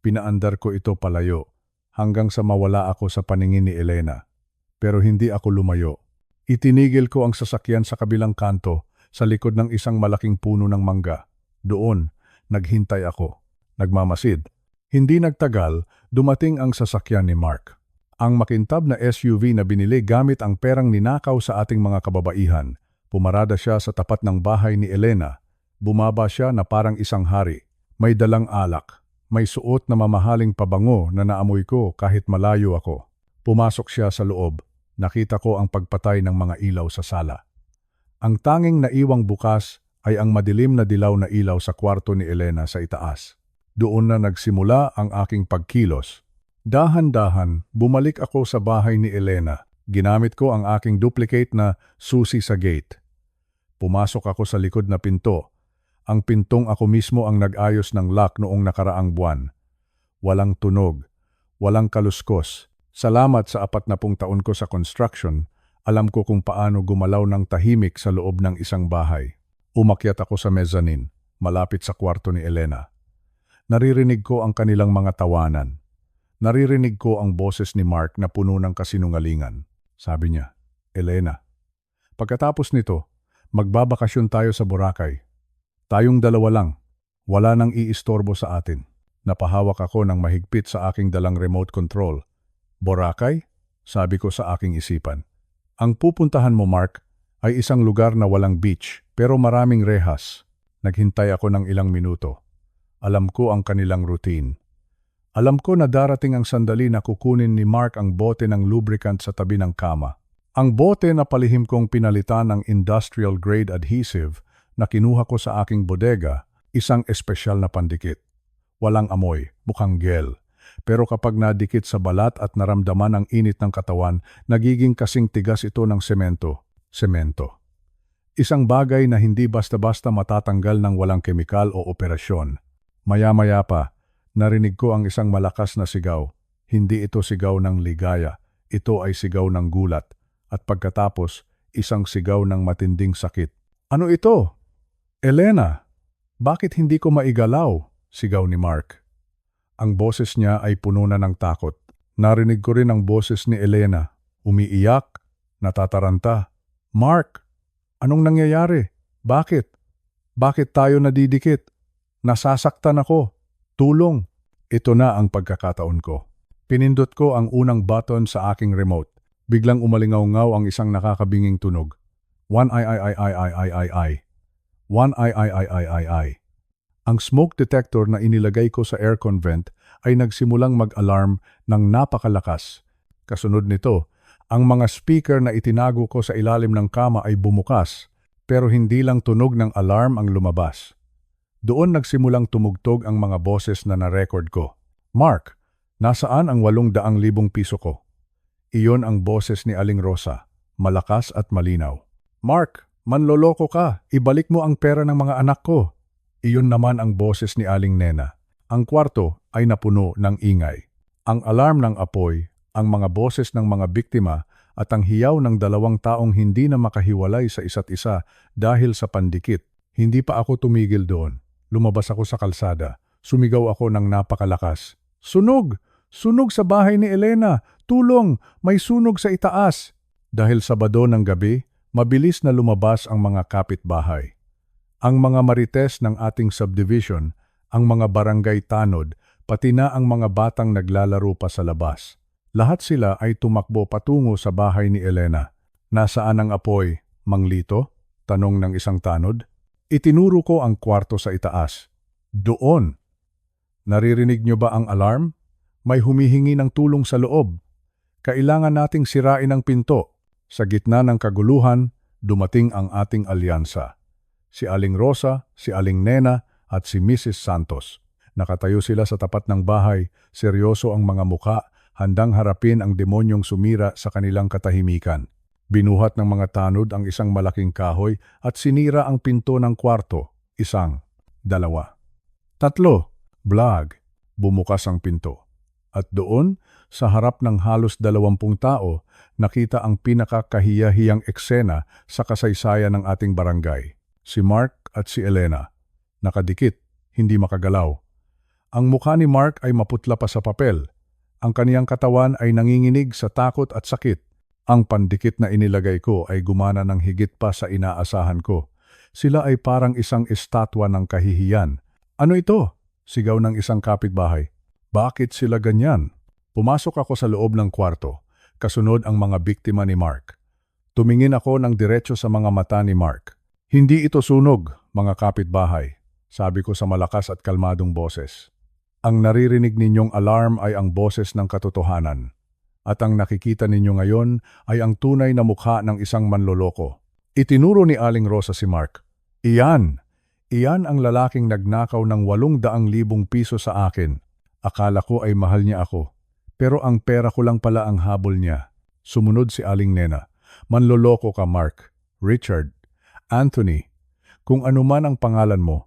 Pinaandar ko ito palayo hanggang sa mawala ako sa paningin ni Elena. Pero hindi ako lumayo. Itinigil ko ang sasakyan sa kabilang kanto sa likod ng isang malaking puno ng mangga. Doon, naghintay ako. Nagmamasid. Hindi nagtagal, dumating ang sasakyan ni Mark. Ang makintab na SUV na binili gamit ang perang ninakaw sa ating mga kababaihan. Pumarada siya sa tapat ng bahay ni Elena. Bumaba siya na parang isang hari. May dalang alak. May suot na mamahaling pabango na naamoy ko kahit malayo ako. Pumasok siya sa loob. Nakita ko ang pagpatay ng mga ilaw sa sala. Ang tanging naiwang bukas ay ang madilim na dilaw na ilaw sa kwarto ni Elena sa itaas. Doon na nagsimula ang aking pagkilos. Dahan-dahan, bumalik ako sa bahay ni Elena. Ginamit ko ang aking duplicate na susi sa gate. Pumasok ako sa likod na pinto. Ang pintong ako mismo ang nag-ayos ng lock noong nakaraang buwan. Walang tunog, walang kaluskos. Salamat sa 40 taon ko sa construction, alam ko kung paano gumalaw ng tahimik sa loob ng isang bahay. Umakyat ako sa mezzanine, malapit sa kwarto ni Elena. Naririnig ko ang kanilang mga tawanan. Naririnig ko ang boses ni Mark na puno ng kasinungalingan. Sabi niya, Elena, pagkatapos nito, magbabakasyon tayo sa Boracay. Tayong dalawa lang, wala nang iistorbo sa atin. Napahawak ako ng mahigpit sa aking dalang remote control. Boracay? Sabi ko sa aking isipan. Ang pupuntahan mo, Mark, ay isang lugar na walang beach pero maraming rehas. Naghintay ako ng ilang minuto. Alam ko ang kanilang routine. Alam ko na darating ang sandali na kukunin ni Mark ang bote ng lubricant sa tabi ng kama. Ang bote na palihim kong pinalitan ng industrial grade adhesive na kinuha ko sa aking bodega, isang espesyal na pandikit. Walang amoy, mukhang gel. Pero kapag nadikit sa balat at naramdaman ang init ng katawan, nagiging kasing tigas ito ng semento. Semento. Isang bagay na hindi basta-basta matatanggal ng walang kemikal o operasyon. Maya-maya pa, narinig ko ang isang malakas na sigaw. Hindi ito sigaw ng ligaya, ito ay sigaw ng gulat. At pagkatapos, isang sigaw ng matinding sakit. Ano ito? Elena, bakit hindi ko maigalaw? Sigaw ni Mark. Ang boses niya ay puno na ng takot. Narinig ko rin ang boses ni Elena. Umiiyak, natataranta. Mark, anong nangyayari? Bakit? Bakit tayo nadidikit? Nasasaktan ako. Tulong. Ito na ang pagkakataon ko. Pinindot ko ang unang button sa aking remote. Biglang umalingaw-ngaw ang isang nakakabinging tunog. One ay ay ay ay ay ay ay ay. One ay ay ay ay ay ay. Ang smoke detector na inilagay ko sa aircon vent ay nagsimulang mag-alarm ng napakalakas. Kasunod nito, ang mga speaker na itinago ko sa ilalim ng kama ay bumukas, pero hindi lang tunog ng alarm ang lumabas. Doon nagsimulang tumugtog ang mga boses na na-record ko. Mark, nasaan ang 800,000 piso ko? Iyon ang boses ni Aling Rosa, malakas at malinaw. Mark, manloloko ka, ibalik mo ang pera ng mga anak ko. Iyon naman ang boses ni Aling Nena. Ang kwarto ay napuno ng ingay. Ang alarm ng apoy, ang mga boses ng mga biktima at ang hiyaw ng 2 taong hindi na makahiwalay sa isa't isa dahil sa pandikit. Hindi pa ako tumigil doon. Lumabas ako sa kalsada. Sumigaw ako ng napakalakas. Sunog! Sunog sa bahay ni Elena! Tulong! May sunog sa itaas! Dahil Sabado ng gabi, mabilis na lumabas ang mga kapitbahay. Ang mga marites ng ating subdivision, ang mga barangay tanod, pati na ang mga batang naglalaro pa sa labas. Lahat sila ay tumakbo patungo sa bahay ni Elena. Nasaan ang apoy, Mang Lito? Tanong ng isang tanod. Itinuro ko ang kwarto sa itaas. Doon. Naririnig niyo ba ang alarm? May humihingi ng tulong sa loob. Kailangan nating sirain ang pinto. Sa gitna ng kaguluhan, dumating ang ating alyansa. Si Aling Rosa, si Aling Nena, at si Mrs. Santos. Nakatayo sila sa tapat ng bahay, seryoso ang mga muka, handang harapin ang demonyong sumira sa kanilang katahimikan. Binuhat ng mga tanod ang isang malaking kahoy at sinira ang pinto ng kwarto. 1, 2, 3. Blag. Bumukas ang pinto. At doon, sa harap ng halos 20 tao, nakita ang pinakakahiyahiyang eksena sa kasaysayan ng ating barangay. Si Mark at si Elena. Nakadikit, hindi makagalaw. Ang mukha ni Mark ay maputla pa sa papel. Ang kaniyang katawan ay nanginginig sa takot at sakit. Ang pandikit na inilagay ko ay gumana ng higit pa sa inaasahan ko. Sila ay parang isang estatwa ng kahihiyan. Ano ito? Sigaw ng isang kapitbahay. Bakit sila ganyan? Pumasok ako sa loob ng kwarto. Kasunod ang mga biktima ni Mark. Tumingin ako ng diretso sa mga mata ni Mark. Hindi ito sunog, mga kapitbahay, sabi ko sa malakas at kalmadong boses. Ang naririnig ninyong alarm ay ang boses ng katotohanan. At ang nakikita ninyo ngayon ay ang tunay na mukha ng isang manloloko. Itinuro ni Aling Rosa si Mark. Iyan ang lalaking nagnakaw ng 800,000 piso sa akin. Akala ko ay mahal niya ako. Pero ang pera ko lang pala ang habol niya. Sumunod si Aling Nena. Manloloko ka, Mark, Richard, Anthony. Kung ano man ang pangalan mo,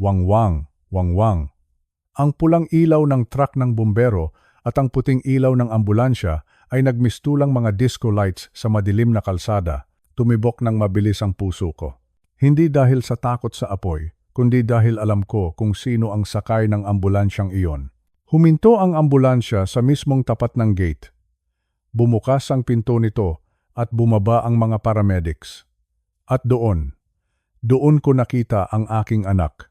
Wangwang, wangwang. Ang pulang ilaw ng truck ng bumbero at ang puting ilaw ng ambulansya ay nagmistulang mga disco lights sa madilim na kalsada. Tumibok ng mabilis ang puso ko. Hindi dahil sa takot sa apoy, kundi dahil alam ko kung sino ang sakay ng ambulansyang iyon. Huminto ang ambulansya sa mismong tapat ng gate. Bumukas ang pinto nito at bumaba ang mga paramedics. At doon ko nakita ang aking anak.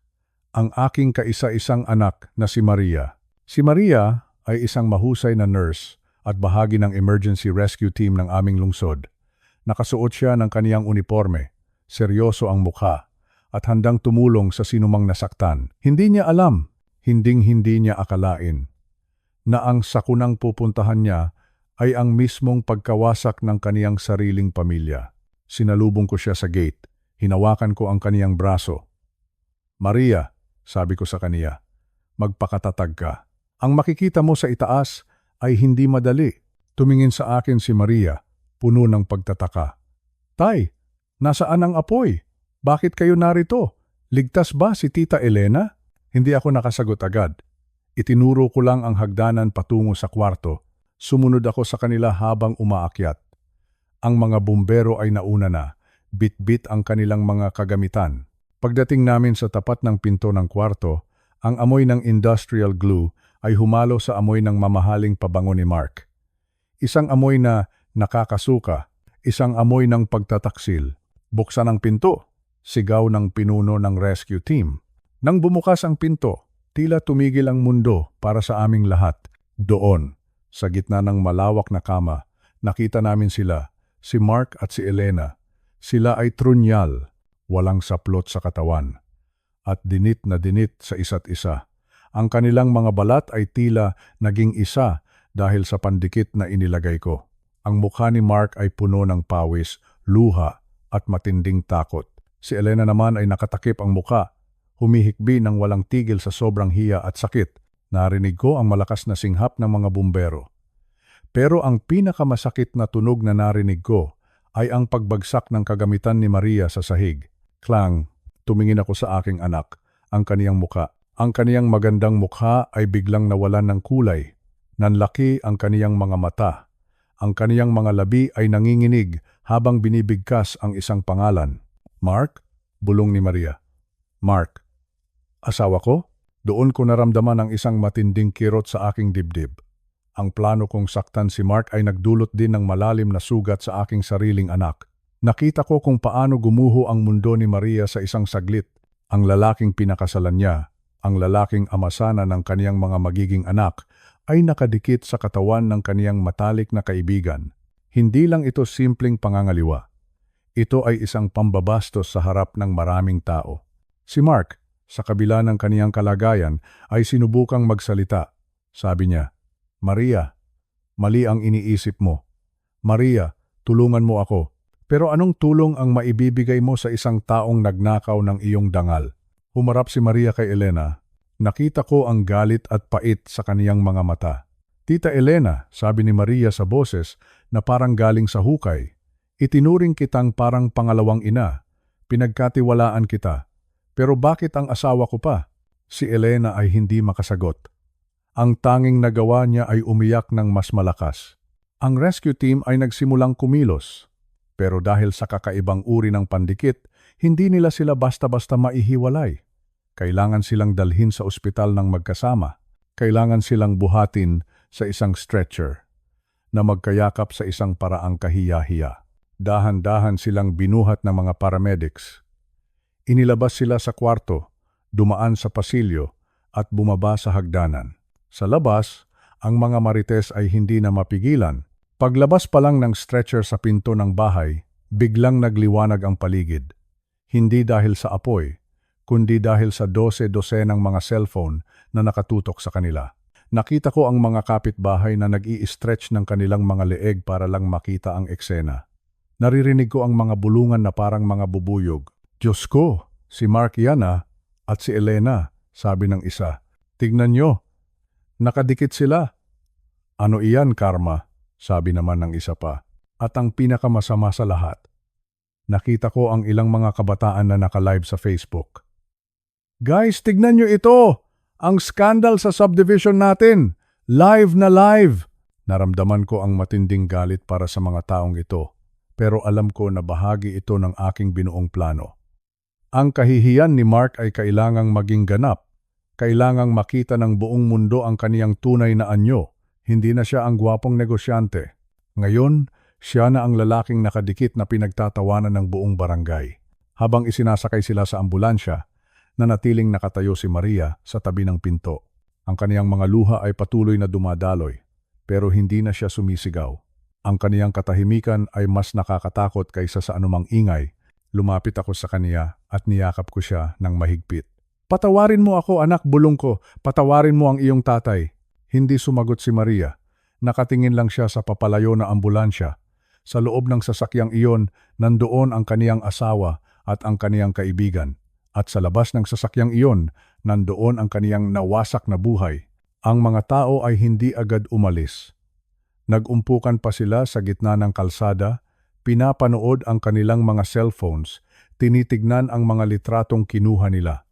Ang aking kaisa-isang anak na si Maria. Si Maria ay isang mahusay na nurse at bahagi ng emergency rescue team ng aming lungsod. Nakasuot siya ng kaniyang uniforme, seryoso ang mukha, at handang tumulong sa sinumang nasaktan. Hindi niya alam, hindi niya akalain, na ang sakunang pupuntahan niya ay ang mismong pagkawasak ng kaniyang sariling pamilya. Sinalubong ko siya sa gate, hinawakan ko ang kaniyang braso. Maria, sabi ko sa kaniya, magpakatatag ka. Ang makikita mo sa itaas ay hindi madali. Tumingin sa akin si Maria, puno ng pagtataka. Tay, nasaan ang apoy? Bakit kayo narito? Ligtas ba si Tita Elena? Hindi ako nakasagot agad. Itinuro ko lang ang hagdanan patungo sa kwarto. Sumunod ako sa kanila habang umaakyat. Ang mga bumbero ay nauna na. Bit-bit ang kanilang mga kagamitan. Pagdating namin sa tapat ng pinto ng kwarto, ang amoy ng industrial glue ay humalo sa amoy ng mamahaling pabango ni Mark. Isang amoy na nakakasuka, isang amoy ng pagtataksil. Buksan ang pinto, sigaw ng pinuno ng rescue team. Nang bumukas ang pinto, tila tumigil ang mundo para sa aming lahat. Doon, sa gitna ng malawak na kama, nakita namin sila, si Mark at si Elena. Sila ay trunyal, walang saplot sa katawan, at dinit na dinit sa isa't isa. Ang kanilang mga balat ay tila naging isa dahil sa pandikit na inilagay ko. Ang mukha ni Mark ay puno ng pawis, luha at matinding takot. Si Elena naman ay nakatakip ang mukha, humihikbi ng walang tigil sa sobrang hiya at sakit. Narinig ko ang malakas na singhap ng mga bumbero. Pero ang pinakamasakit na tunog na narinig ko ay ang pagbagsak ng kagamitan ni Maria sa sahig. Klang, tumingin ako sa aking anak, ang kaniyang mukha. Ang kaniyang magandang mukha ay biglang nawalan ng kulay. Nanlaki ang kaniyang mga mata. Ang kaniyang mga labi ay nanginginig habang binibigkas ang isang pangalan. Mark? Bulong ni Maria. Mark. Asawa ko? Doon ko naramdaman ang isang matinding kirot sa aking dibdib. Ang plano kong saktan si Mark ay nagdulot din ng malalim na sugat sa aking sariling anak. Nakita ko kung paano gumuho ang mundo ni Maria sa isang saglit. Ang lalaking pinakasalan niya, ang lalaking amasana ng kaniyang mga magiging anak, ay nakadikit sa katawan ng kaniyang matalik na kaibigan. Hindi lang ito simpleng pangangaliwa. Ito ay isang pambabastos sa harap ng maraming tao. Si Mark, sa kabila ng kaniyang kalagayan, ay sinubukang magsalita. Sabi niya, Maria, mali ang iniisip mo. Maria, tulungan mo ako. Pero anong tulong ang maibibigay mo sa isang taong nagnakaw ng iyong dangal? Humarap si Maria kay Elena. Nakita ko ang galit at pait sa kaniyang mga mata. Tita Elena, sabi ni Maria sa boses na parang galing sa hukay, itinuring kitang parang pangalawang ina. Pinagkatiwalaan kita. Pero bakit ang asawa ko pa? Si Elena ay hindi makasagot. Ang tanging nagawa niya ay umiyak ng mas malakas. Ang rescue team ay nagsimulang kumilos. Pero dahil sa kakaibang uri ng pandikit, hindi nila sila basta-basta maihiwalay. Kailangan silang dalhin sa ospital ng magkasama. Kailangan silang buhatin sa isang stretcher na magkayakap sa isang paraang kahiya-hiya. Dahan-dahan silang binuhat ng mga paramedics. Inilabas sila sa kwarto, dumaan sa pasilyo at bumaba sa hagdanan. Sa labas, ang mga marites ay hindi na mapigilan. Paglabas pa lang ng stretcher sa pinto ng bahay, biglang nagliwanag ang paligid. Hindi dahil sa apoy, kundi dahil sa 12-dosenang mga cellphone na nakatutok sa kanila. Nakita ko ang mga kapitbahay na nag-i-stretch ng kanilang mga leeg para lang makita ang eksena. Naririnig ko ang mga bulungan na parang mga bubuyog. Diyos ko, si Mark yan at si Elena, sabi ng isa. Tignan nyo, nakadikit sila. Ano iyan, karma? Sabi naman ng isa pa. At ang pinakamasama sa lahat, nakita ko ang ilang mga kabataan na naka-live sa Facebook. Guys, tignan nyo ito! Ang skandal sa subdivision natin! Live na live! Naramdaman ko ang matinding galit para sa mga taong ito, pero alam ko na bahagi ito ng aking binuong plano. Ang kahihiyan ni Mark ay kailangang maging ganap. Kailangang makita ng buong mundo ang kaniyang tunay na anyo. Hindi na siya ang gwapong negosyante. Ngayon, siya na ang lalaking nakadikit na pinagtatawanan ng buong barangay. Habang isinasakay sila sa ambulansya, nanatiling nakatayo si Maria sa tabi ng pinto. Ang kaniyang mga luha ay patuloy na dumadaloy, pero hindi na siya sumisigaw. Ang kaniyang katahimikan ay mas nakakatakot kaysa sa anumang ingay. Lumapit ako sa kaniya at niyakap ko siya ng mahigpit. Patawarin mo ako, anak, bulong ko. Patawarin mo ang iyong tatay. Hindi sumagot si Maria. Nakatingin lang siya sa papalayo na ambulansya. Sa loob ng sasakyang iyon, nandoon ang kaniyang asawa at ang kaniyang kaibigan. At sa labas ng sasakyang iyon, nandoon ang kaniyang nawasak na buhay. Ang mga tao ay hindi agad umalis. Nagumpukan pa sila sa gitna ng kalsada, pinapanood ang kanilang mga cellphones, tinitignan ang mga litratong kinuha nila.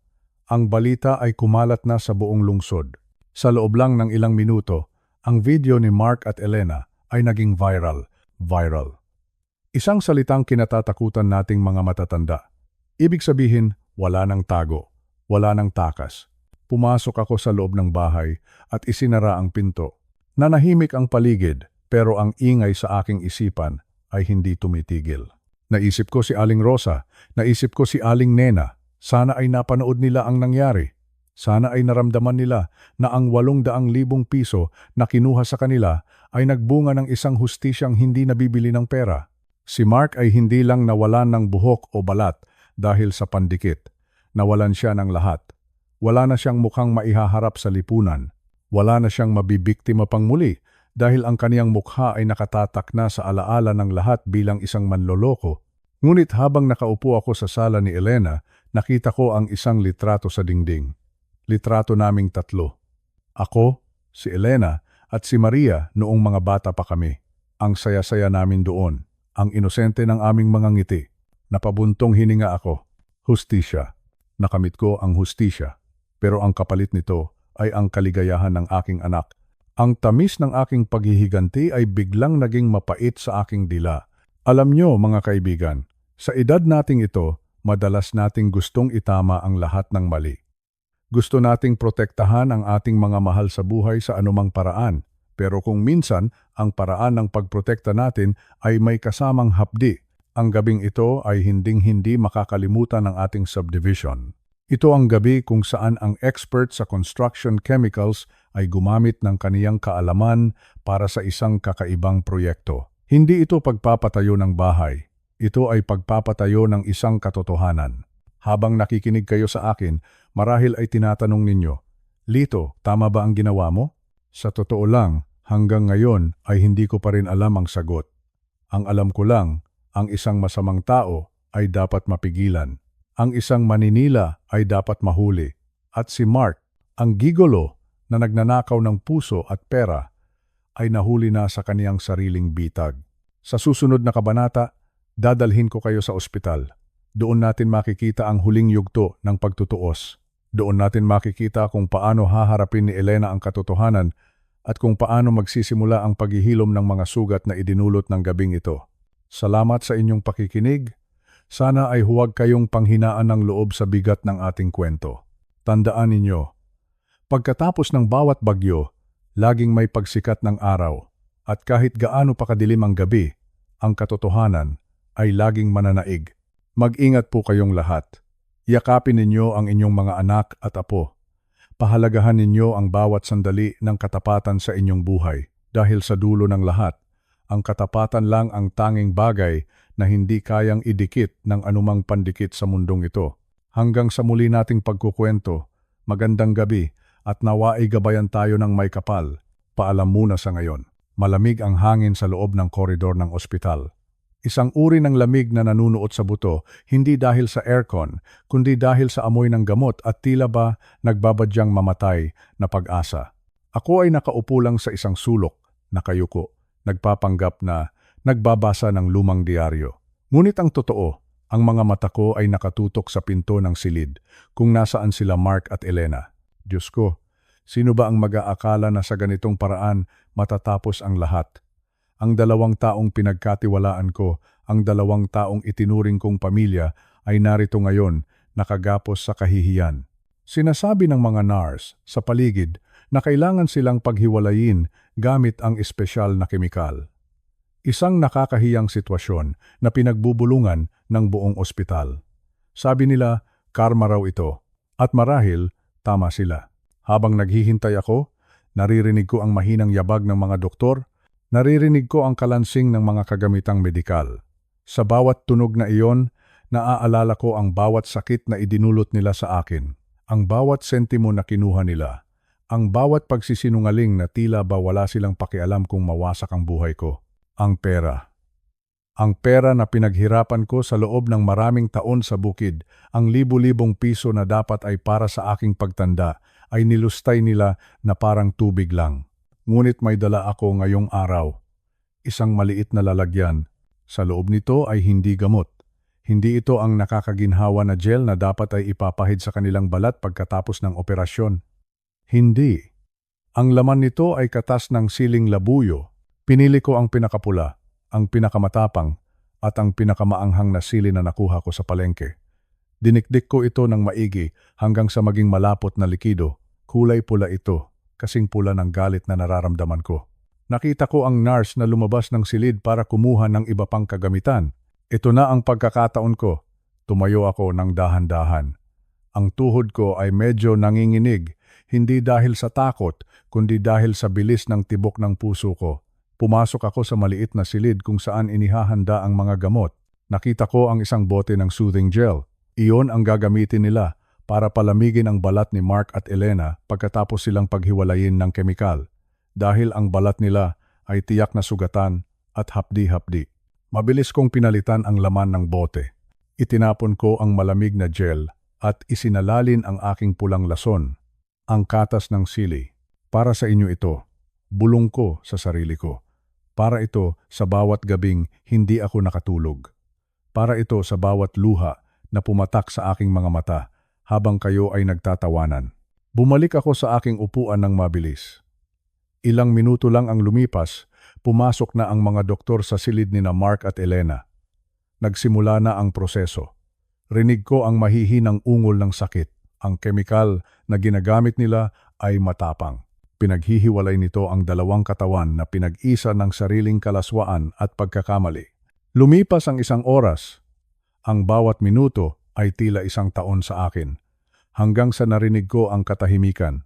Ang balita ay kumalat na sa buong lungsod. Sa loob lang ng ilang minuto, ang video ni Mark at Elena ay naging viral. Isang salitang kinatatakutan nating mga matatanda. Ibig sabihin, wala nang tago, wala nang takas. Pumasok ako sa loob ng bahay at isinara ang pinto. Nanahimik ang paligid, pero ang ingay sa aking isipan ay hindi tumitigil. Naisip ko si Aling Rosa, naisip ko si Aling Nena. Sana ay napanood nila ang nangyari. Sana ay naramdaman nila na ang 800,000 piso na kinuha sa kanila ay nagbunga ng isang hustisyang hindi nabibili ng pera. Si Mark ay hindi lang nawalan ng buhok o balat dahil sa pandikit. Nawalan siya ng lahat. Wala na siyang mukhang maihaharap sa lipunan. Wala na siyang mabibiktima pang muli dahil ang kaniyang mukha ay nakatatak na sa alaala ng lahat bilang isang manloloko. Ngunit habang nakaupo ako sa sala ni Elena, nakita ko ang isang litrato sa dingding. Litrato naming tatlo. Ako, si Elena, at si Maria noong mga bata pa kami. Ang saya-saya namin doon. Ang inosente ng aming mga ngiti. Napabuntong hininga ako. Hustisya. Nakamit ko ang hustisya. Pero ang kapalit nito ay ang kaligayahan ng aking anak. Ang tamis ng aking paghihiganti ay biglang naging mapait sa aking dila. Alam nyo, mga kaibigan, sa edad nating ito, madalas nating gustong itama ang lahat ng mali. Gusto nating protektahan ang ating mga mahal sa buhay sa anumang paraan, pero kung minsan ang paraan ng pagprotekta natin ay may kasamang hapdi, ang gabing ito ay hinding-hindi makakalimutan ng ating subdivision. Ito ang gabi kung saan ang expert sa construction chemicals ay gumamit ng kaniyang kaalaman para sa isang kakaibang proyekto. Hindi ito pagpapatayo ng bahay. Ito ay pagpapatayo ng isang katotohanan. Habang nakikinig kayo sa akin, marahil ay tinatanong ninyo, Lito, tama ba ang ginawa mo? Sa totoo lang, hanggang ngayon ay hindi ko pa rin alam ang sagot. Ang alam ko lang, ang isang masamang tao ay dapat mapigilan. Ang isang maninila ay dapat mahuli. At si Mark, ang gigolo na nagnanakaw ng puso at pera, ay nahuli na sa kaniyang sariling bitag. Sa susunod na kabanata, dadalhin ko kayo sa ospital. Doon natin makikita ang huling yugto ng pagtutuos. Doon natin makikita kung paano haharapin ni Elena ang katotohanan at kung paano magsisimula ang paghihilom ng mga sugat na idinulot ng gabing ito. Salamat sa inyong pakikinig. Sana ay huwag kayong panghinaan ng loob sa bigat ng ating kwento. Tandaan ninyo, pagkatapos ng bawat bagyo, laging may pagsikat ng araw, at kahit gaano pa kadilim ang gabi, ang katotohanan ay laging mananaig. Mag-ingat po kayong lahat. Yakapin ninyo ang inyong mga anak at apo. Pahalagahan ninyo ang bawat sandali ng katapatan sa inyong buhay, dahil sa dulo ng lahat, ang katapatan lang ang tanging bagay na hindi kayang idikit ng anumang pandikit sa mundong ito. Hanggang sa muli nating pagkukwento, magandang gabi at nawa ay gabayan tayo ng may kapal. Paalam muna sa ngayon. Malamig ang hangin sa loob ng koridor ng ospital. Isang uri ng lamig na nanunuot sa buto, hindi dahil sa aircon, kundi dahil sa amoy ng gamot at tila ba nagbabadyang mamatay na pag-asa. Ako ay nakaupo lang sa isang sulok, nakayuko, nagpapanggap na nagbabasa ng lumang diaryo. Ngunit ang totoo, Ang mga mata ko ay nakatutok sa pinto ng silid kung nasaan sila Mark at Elena. Diyos ko, sino ba ang mag-aakala na sa ganitong paraan matatapos ang lahat? Ang dalawang taong pinagkatiwalaan ko, ang dalawang taong itinuring kong pamilya ay narito ngayon, nakagapos sa kahihiyan. Sinasabi ng mga NARS sa paligid na kailangan silang paghiwalayin gamit ang espesyal na kemikal. Isang nakakahiyang sitwasyon na pinagbubulungan ng buong ospital. Sabi nila, karma raw ito. At marahil, tama sila. Habang naghihintay ako, naririnig ko ang mahinang yabag ng mga doktor, naririnig ko ang kalansing ng mga kagamitang medikal. Sa bawat tunog na iyon, naaalala ko ang bawat sakit na idinulot nila sa akin, ang bawat sentimo na kinuha nila, ang bawat pagsisinungaling na tila ba wala silang pakialam kung mawasak ang buhay ko. Ang pera. Ang pera na pinaghirapan ko sa loob ng maraming taon sa bukid, ang libu-libong piso na dapat ay para sa aking pagtanda, ay nilustay nila na parang tubig lang. Ngunit may dala ako ngayong araw. Isang maliit na lalagyan. Sa loob nito ay hindi gamot. Hindi ito ang nakakaginhawa na gel na dapat ay ipapahid sa kanilang balat pagkatapos ng operasyon. Hindi. Ang laman nito ay katas ng siling labuyo. Pinili ko ang pinakapula, ang pinakamatapang, at ang pinakamaanghang na sili na nakuha ko sa palengke. Dinikdik ko ito ng maigi hanggang sa maging malapot na likido. Kulay pula ito, kasing pula ng galit na nararamdaman ko. Nakita ko ang nurse na lumabas ng silid para kumuha ng iba pang kagamitan. Ito na ang pagkakataon ko. Tumayo ako ng dahan-dahan. Ang tuhod ko ay medyo nanginginig, hindi dahil sa takot, kundi dahil sa bilis ng tibok ng puso ko. Pumasok ako sa maliit na silid kung saan inihahanda ang mga gamot. Nakita ko ang isang bote ng soothing gel. Iyon ang gagamitin nila para palamigin ang balat ni Mark at Elena pagkatapos silang paghiwalayin ng kemikal. Dahil ang balat nila ay tiyak na sugatan at hapdi-hapdi. Mabilis kong pinalitan ang laman ng bote. Itinapon ko ang malamig na gel at isinalalin ang aking pulang lason, ang katas ng sili. Para sa inyo ito, bulong ko sa sarili ko. Para ito sa bawat gabing hindi ako nakatulog. Para ito sa bawat luha na pumatak sa aking mga mata habang kayo ay nagtatawanan. Bumalik ako sa aking upuan ng mabilis. Ilang minuto lang ang lumipas, pumasok na ang mga doktor sa silid ni na Mark at Elena. Nagsimula na ang proseso. Rinig ko ang mahihinang ungol ng sakit. Ang kemikal na ginagamit nila ay matapang. Pinaghihiwalay nito ang dalawang katawan na pinag-isa ng sariling kalaswaan at pagkakamali. Lumipas ang 1 oras. Ang bawat minuto ay tila 1 taon sa akin. Hanggang sa narinig ko ang katahimikan.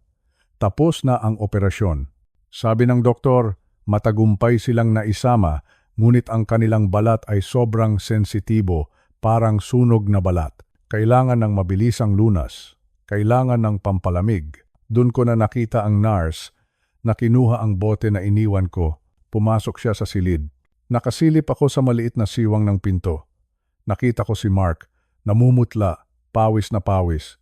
Tapos na ang operasyon. Sabi ng doktor, matagumpay silang naisama, ngunit ang kanilang balat ay sobrang sensitibo, parang sunog na balat. Kailangan ng mabilisang lunas. Kailangan ng pampalamig. Doon ko na nakita ang nurse na kinuha ang bote na iniwan ko. Pumasok siya sa silid. Nakasilip ako sa maliit na siwang ng pinto. Nakita ko si Mark, namumutla, pawis na pawis.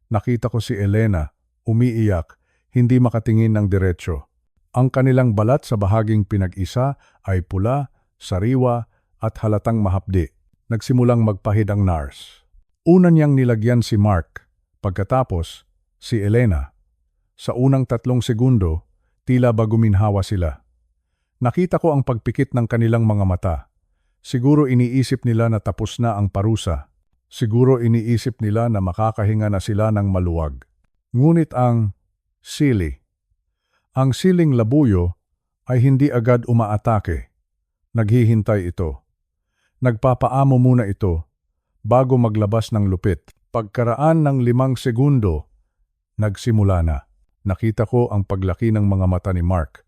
Nakita ko si Elena, umiiyak, hindi makatingin ng diretsyo. Ang kanilang balat sa bahaging pinag-isa ay pula, sariwa at halatang mahapdi. Nagsimulang magpahid ang nurse. Una niyang nilagyan si Mark, pagkatapos si Elena. Sa unang 3 segundo, tila ba guminhawa sila. Nakita ko ang pagpikit ng kanilang mga mata. Siguro iniisip nila na tapos na ang parusa. Siguro iniisip nila na makakahinga na sila ng maluwag. Ngunit ang siling labuyo ay hindi agad umaatake. Naghihintay ito. Nagpapaamo muna ito bago maglabas ng lupit. Pagkaraan ng 5 segundo, nagsimula na. Nakita ko ang paglaki ng mga mata ni Mark.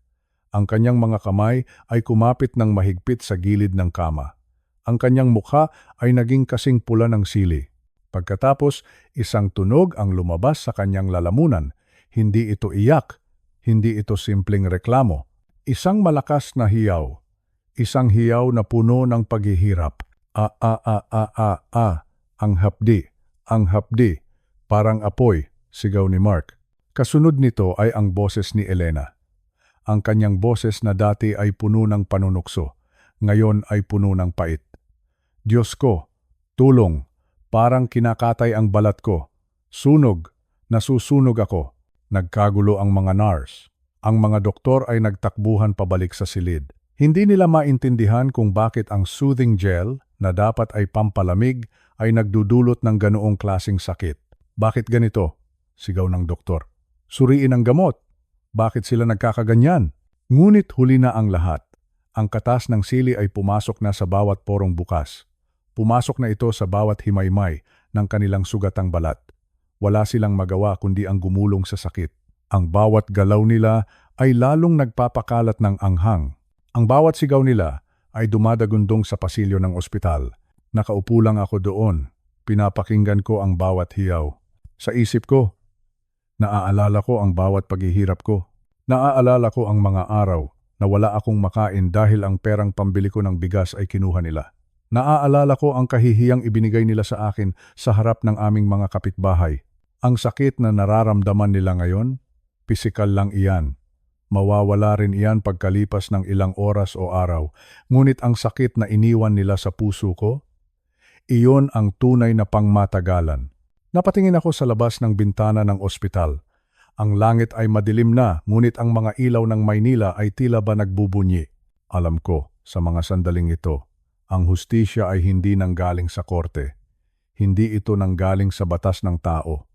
Ang kanyang mga kamay ay kumapit ng mahigpit sa gilid ng kama. Ang kanyang mukha ay naging kasing pula ng sili. Pagkatapos, isang tunog ang lumabas sa kanyang lalamunan. Hindi ito iyak, hindi ito simpleng reklamo. Isang malakas na hiyaw. Isang hiyaw na puno ng paghihirap. Ang hapdi, parang apoy, sigaw ni Mark. Kasunod nito ay ang boses ni Elena. Ang kanyang boses na dati ay puno ng panunukso, ngayon ay puno ng pait. Diyos ko, Tulong, parang kinakatay ang balat ko. Sunog, nasusunog ako. Nagkagulo ang mga nurse. Ang mga doktor ay nagtakbuhan pabalik sa silid. Hindi nila maintindihan kung bakit ang soothing gel na dapat ay pampalamig ay nagdudulot ng ganoong klasing sakit. Bakit ganito? Sigaw ng doktor. Suriin ang gamot. Bakit sila nagkakaganyan? Ngunit huli na ang lahat. Ang katas ng sili ay pumasok na sa bawat porong bukas. Pumasok na ito sa bawat himaymay ng kanilang sugatang balat. Wala silang magawa kundi ang gumulong sa sakit. Ang bawat galaw nila ay lalong nagpapakalat ng anghang. Ang bawat sigaw nila ay dumadagundong sa pasilyo ng ospital. Nakaupo lang ako doon. Pinapakinggan ko ang bawat hiyaw. Sa isip ko, naaalala ko ang bawat paghihirap ko. Naaalala ko ang mga araw na wala akong makain dahil ang perang pambili ko ng bigas ay kinuha nila. Naaalala ko ang kahihiyang ibinigay nila sa akin sa harap ng aming mga kapitbahay. Ang sakit na nararamdaman nila ngayon, pisikal lang iyan. Mawawala rin iyan pagkalipas ng ilang oras o araw. Ngunit ang sakit na iniwan nila sa puso ko, iyon ang tunay na pangmatagalan. Napatingin ako sa labas ng bintana ng ospital. Ang langit ay madilim na, ngunit ang mga ilaw ng Maynila ay tila ba nagbubunyi. Alam ko, sa mga sandaling ito, ang hustisya ay hindi nanggaling sa korte. Hindi ito nanggaling sa batas ng tao.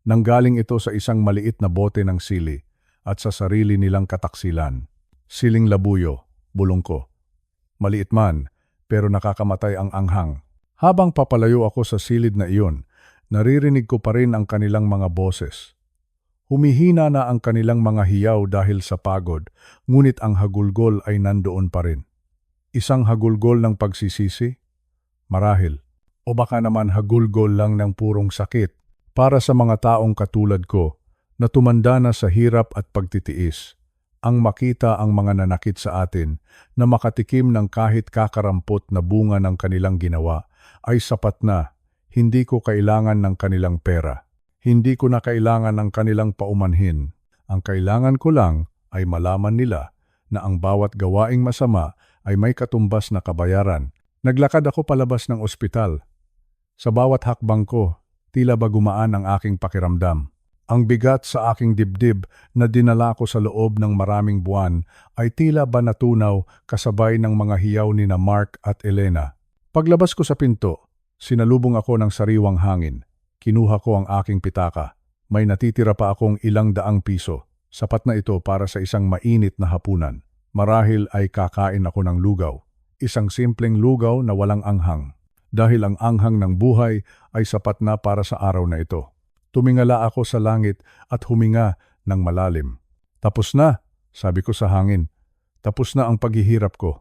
Nanggaling ito sa isang maliit na bote ng sili at sa sarili nilang kataksilan. Siling labuyo, bulong ko. Maliit man, pero nakakamatay ang anghang. Habang papalayo ako sa silid na iyon, naririnig ko pa rin ang kanilang mga boses. Humihina na ang kanilang mga hiyaw dahil sa pagod, ngunit ang hagulgol ay nandoon pa rin. Isang hagulgol ng pagsisisi? Marahil. O baka naman hagulgol lang ng purong sakit para sa mga taong katulad ko na tumanda na sa hirap at pagtitiis. Ang makita ang mga nanakit sa atin na makatikim ng kahit kakarampot na bunga ng kanilang ginawa ay sapat na. Hindi ko kailangan ng kanilang pera. Hindi ko na kailangan ng kanilang paumanhin. Ang kailangan ko lang ay malaman nila na ang bawat gawaing masama ay may katumbas na kabayaran. Naglakad ako palabas ng ospital. Sa bawat hakbang ko, tila ba gumaan ang aking pakiramdam. Ang bigat sa aking dibdib na dinala ko sa loob ng maraming buwan ay tila ba natunaw kasabay ng mga hiyaw ni na Mark at Elena. Paglabas ko sa pinto, sinalubong ako ng sariwang hangin. Kinuha ko ang aking pitaka. May natitira pa akong ilang daang piso. Sapat na ito para sa isang mainit na hapunan. Marahil ay kakain ako ng lugaw. Isang simpleng lugaw na walang anghang. Dahil ang anghang ng buhay ay sapat na para sa araw na ito. Tumingala ako sa langit at huminga ng malalim. Tapos na, sabi ko sa hangin. Tapos na ang paghihirap ko.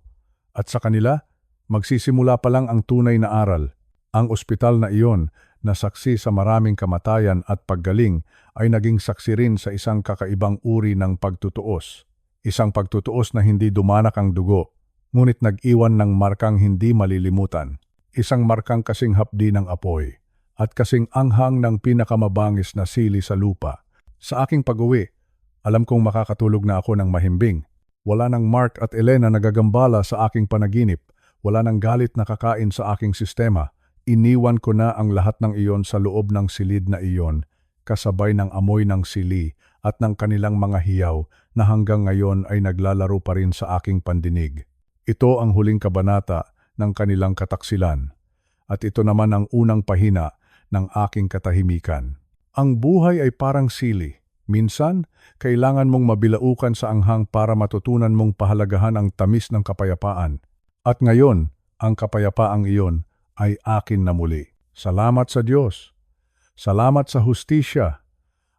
At sa kanila, magsisimula pa lang ang tunay na aral. Ang ospital na iyon na saksi sa maraming kamatayan at paggaling ay naging saksi rin sa isang kakaibang uri ng pagtutuos. Isang pagtutuos na hindi dumanak ang dugo, ngunit nag-iwan ng markang hindi malilimutan. Isang markang kasing hapdi ng apoy at kasing anghang ng pinakamabangis na sili sa lupa. Sa aking pag-uwi, alam kong makakatulog na ako ng mahimbing. Wala nang Mark at Elena nagagambala sa aking panaginip. Wala nang galit na kakain sa aking sistema. Iniwan ko na ang lahat ng iyon sa loob ng silid na iyon, kasabay ng amoy ng sili at ng kanilang mga hiyaw na hanggang ngayon ay naglalaro pa rin sa aking pandinig. Ito ang huling kabanata ng kanilang kataksilan. At ito naman ang unang pahina ng aking katahimikan. Ang buhay ay parang sili. Minsan, kailangan mong mabilaukan sa anghang para matutunan mong pahalagahan ang tamis ng kapayapaan. At ngayon, ang kapayapaang iyon ay akin na muli. Salamat sa Diyos. Salamat sa hustisya.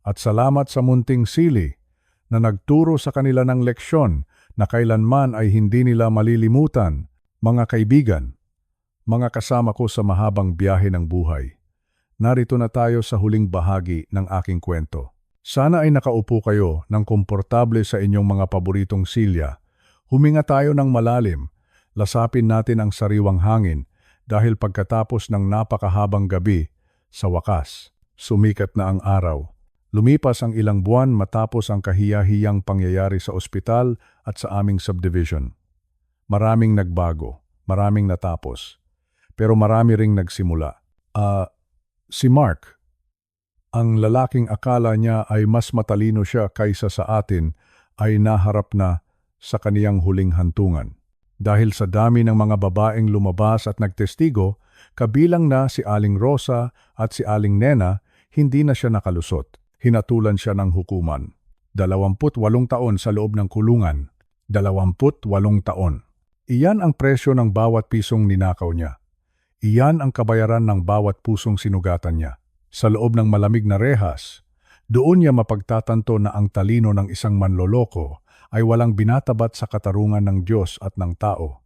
At salamat sa munting sili na nagturo sa kanila ng leksyon na kailanman ay hindi nila malilimutan. Mga kaibigan, mga kasama ko sa mahabang biyahe ng buhay. Narito na tayo sa huling bahagi ng aking kwento. Sana ay nakaupo kayo ng komportable sa inyong mga paboritong silya. Huminga tayo ng malalim. Lasapin natin ang sariwang hangin dahil pagkatapos ng napakahabang gabi, sa wakas, sumikat na ang araw. Lumipas ang ilang buwan matapos ang kahiya-hiyang pangyayari sa ospital at sa aming subdivision. Maraming nagbago, maraming natapos. pero marami ring nagsimula. Si Mark, ang lalaking akala niya ay mas matalino siya kaysa sa atin, ay naharap na sa kaniyang huling hantungan. Dahil sa dami ng mga babaeng lumabas at nagtestigo, kabilang na si Aling Rosa at si Aling Nena, hindi na siya nakalusot. Hinatulan siya ng hukuman. 28 taon sa loob ng kulungan. 28 taon. Iyan ang presyo ng bawat pisong ninakaw niya. Iyan ang kabayaran ng bawat pusong sinugatan niya. Sa loob ng malamig na rehas, doon niya mapagtatanto na ang talino ng isang manloloko ay walang binatabat sa katarungan ng Diyos at ng tao.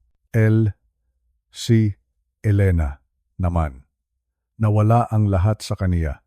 Si Elena naman. Nawala ang lahat sa kaniya.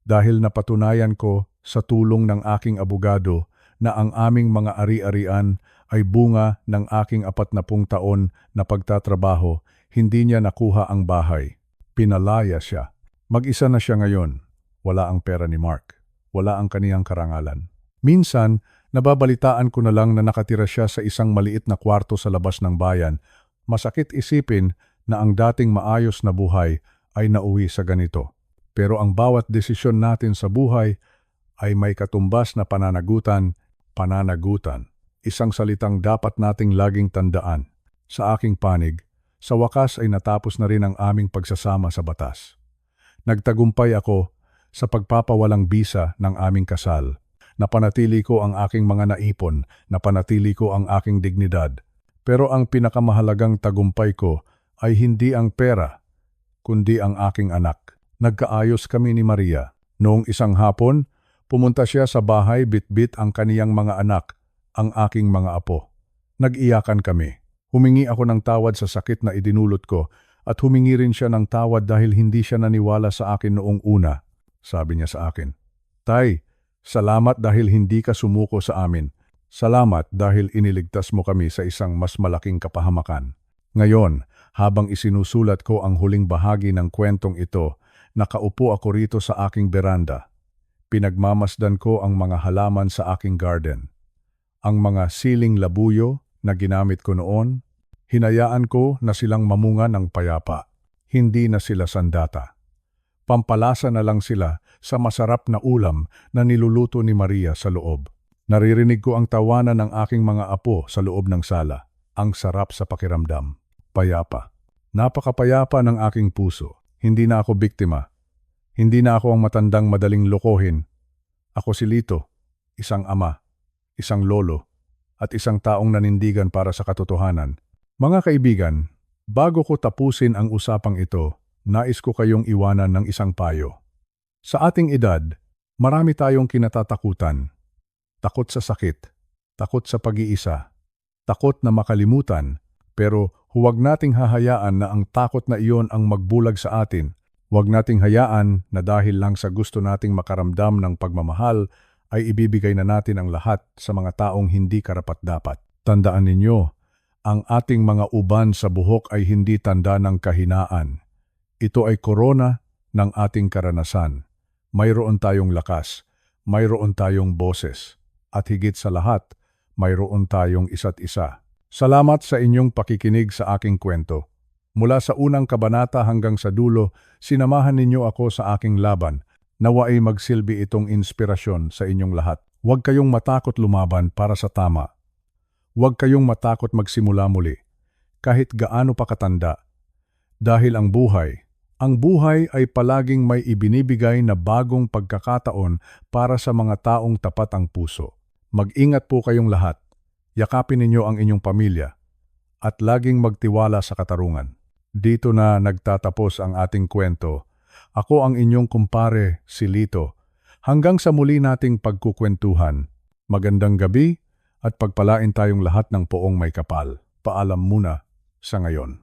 Dahil napatunayan ko sa tulong ng aking abogado na ang aming mga ari-arian ay bunga ng aking 40 taon na pagtatrabaho, hindi niya nakuha ang bahay. Pinalaya siya. Mag-isa na siya ngayon. Wala ang pera ni Mark. Wala ang kaniyang karangalan. Minsan, nababalitaan ko na lang na nakatira siya sa isang maliit na kwarto sa labas ng bayan. Masakit isipin na ang dating maayos na buhay ay nauwi sa ganito. Pero ang bawat desisyon natin sa buhay ay may katumbas na pananagutan. Isang salitang dapat nating laging tandaan. Sa aking panig, sa wakas ay natapos na rin ang aming pagsasama sa batas. Nagtagumpay ako sa pagpapawalang bisa ng aming kasal. Napanatili ko ang aking mga naipon, napanatili ko ang aking dignidad. Pero ang pinakamahalagang tagumpay ko ay hindi ang pera, kundi ang aking anak. Nagkaayos kami ni Maria. Noong isang hapon, pumunta siya sa bahay bitbit ang kaniyang mga anak, ang aking mga apo. Nag-iyakan kami. Humingi ako ng tawad sa sakit na idinulot ko at humingi rin siya ng tawad dahil hindi siya naniwala sa akin noong una. Sabi niya sa akin, "Tay, salamat dahil hindi ka sumuko sa amin. Salamat dahil iniligtas mo kami sa isang mas malaking kapahamakan." Ngayon, habang isinusulat ko ang huling bahagi ng kwentong ito, nakaupo ako rito sa aking beranda. Pinagmamasdan ko ang mga halaman sa aking garden. Ang mga siling labuyo na ginamit ko noon, hinayaan ko na silang mamunga ng payapa. Hindi na sila sandata. Pampalasa na lang sila sa masarap na ulam na niluluto ni Maria sa loob. Naririnig ko ang tawanan ng aking mga apo sa loob ng sala. Ang sarap sa pakiramdam. Payapa. Napakapayapa ng aking puso. Hindi na ako biktima. Hindi na ako ang matandang madaling lokohin. Ako si Lito, isang ama, isang lolo, at isang taong nanindigan para sa katotohanan. Mga kaibigan, bago ko tapusin ang usapang ito, nais ko kayong iwanan ng isang payo. Sa ating edad, marami tayong kinatatakutan. Takot sa sakit, takot sa pag-iisa, takot na makalimutan, pero huwag nating hahayaan na ang takot na iyon ang magbulag sa atin. Huwag nating hayaan na dahil lang sa gusto nating makaramdam ng pagmamahal, ay ibibigay na natin ang lahat sa mga taong hindi karapat-dapat. Tandaan ninyo, ang ating mga uban sa buhok ay hindi tanda ng kahinaan. Ito ay korona ng ating karanasan. Mayroon tayong lakas, mayroon tayong boses, at higit sa lahat, mayroon tayong isa't isa. Salamat sa inyong pakikinig sa aking kwento. Mula sa unang kabanata hanggang sa dulo, sinamahan ninyo ako sa aking laban. Nawa ay magsilbi itong inspirasyon sa inyong lahat. Huwag kayong matakot lumaban para sa tama. Huwag kayong matakot magsimula muli, kahit gaano pa katanda. Dahil ang buhay ay palaging may ibinibigay na bagong pagkakataon para sa mga taong tapat ang puso. Mag-ingat po kayong lahat. Yakapin ninyo ang inyong pamilya at laging magtiwala sa katarungan. Dito na nagtatapos ang ating kwento. Ako ang inyong kumpare, si Lito. Hanggang sa muli nating pagkukwentuhan. Magandang gabi at pagpalain tayong lahat ng poong may kapal. Paalam muna sa ngayon.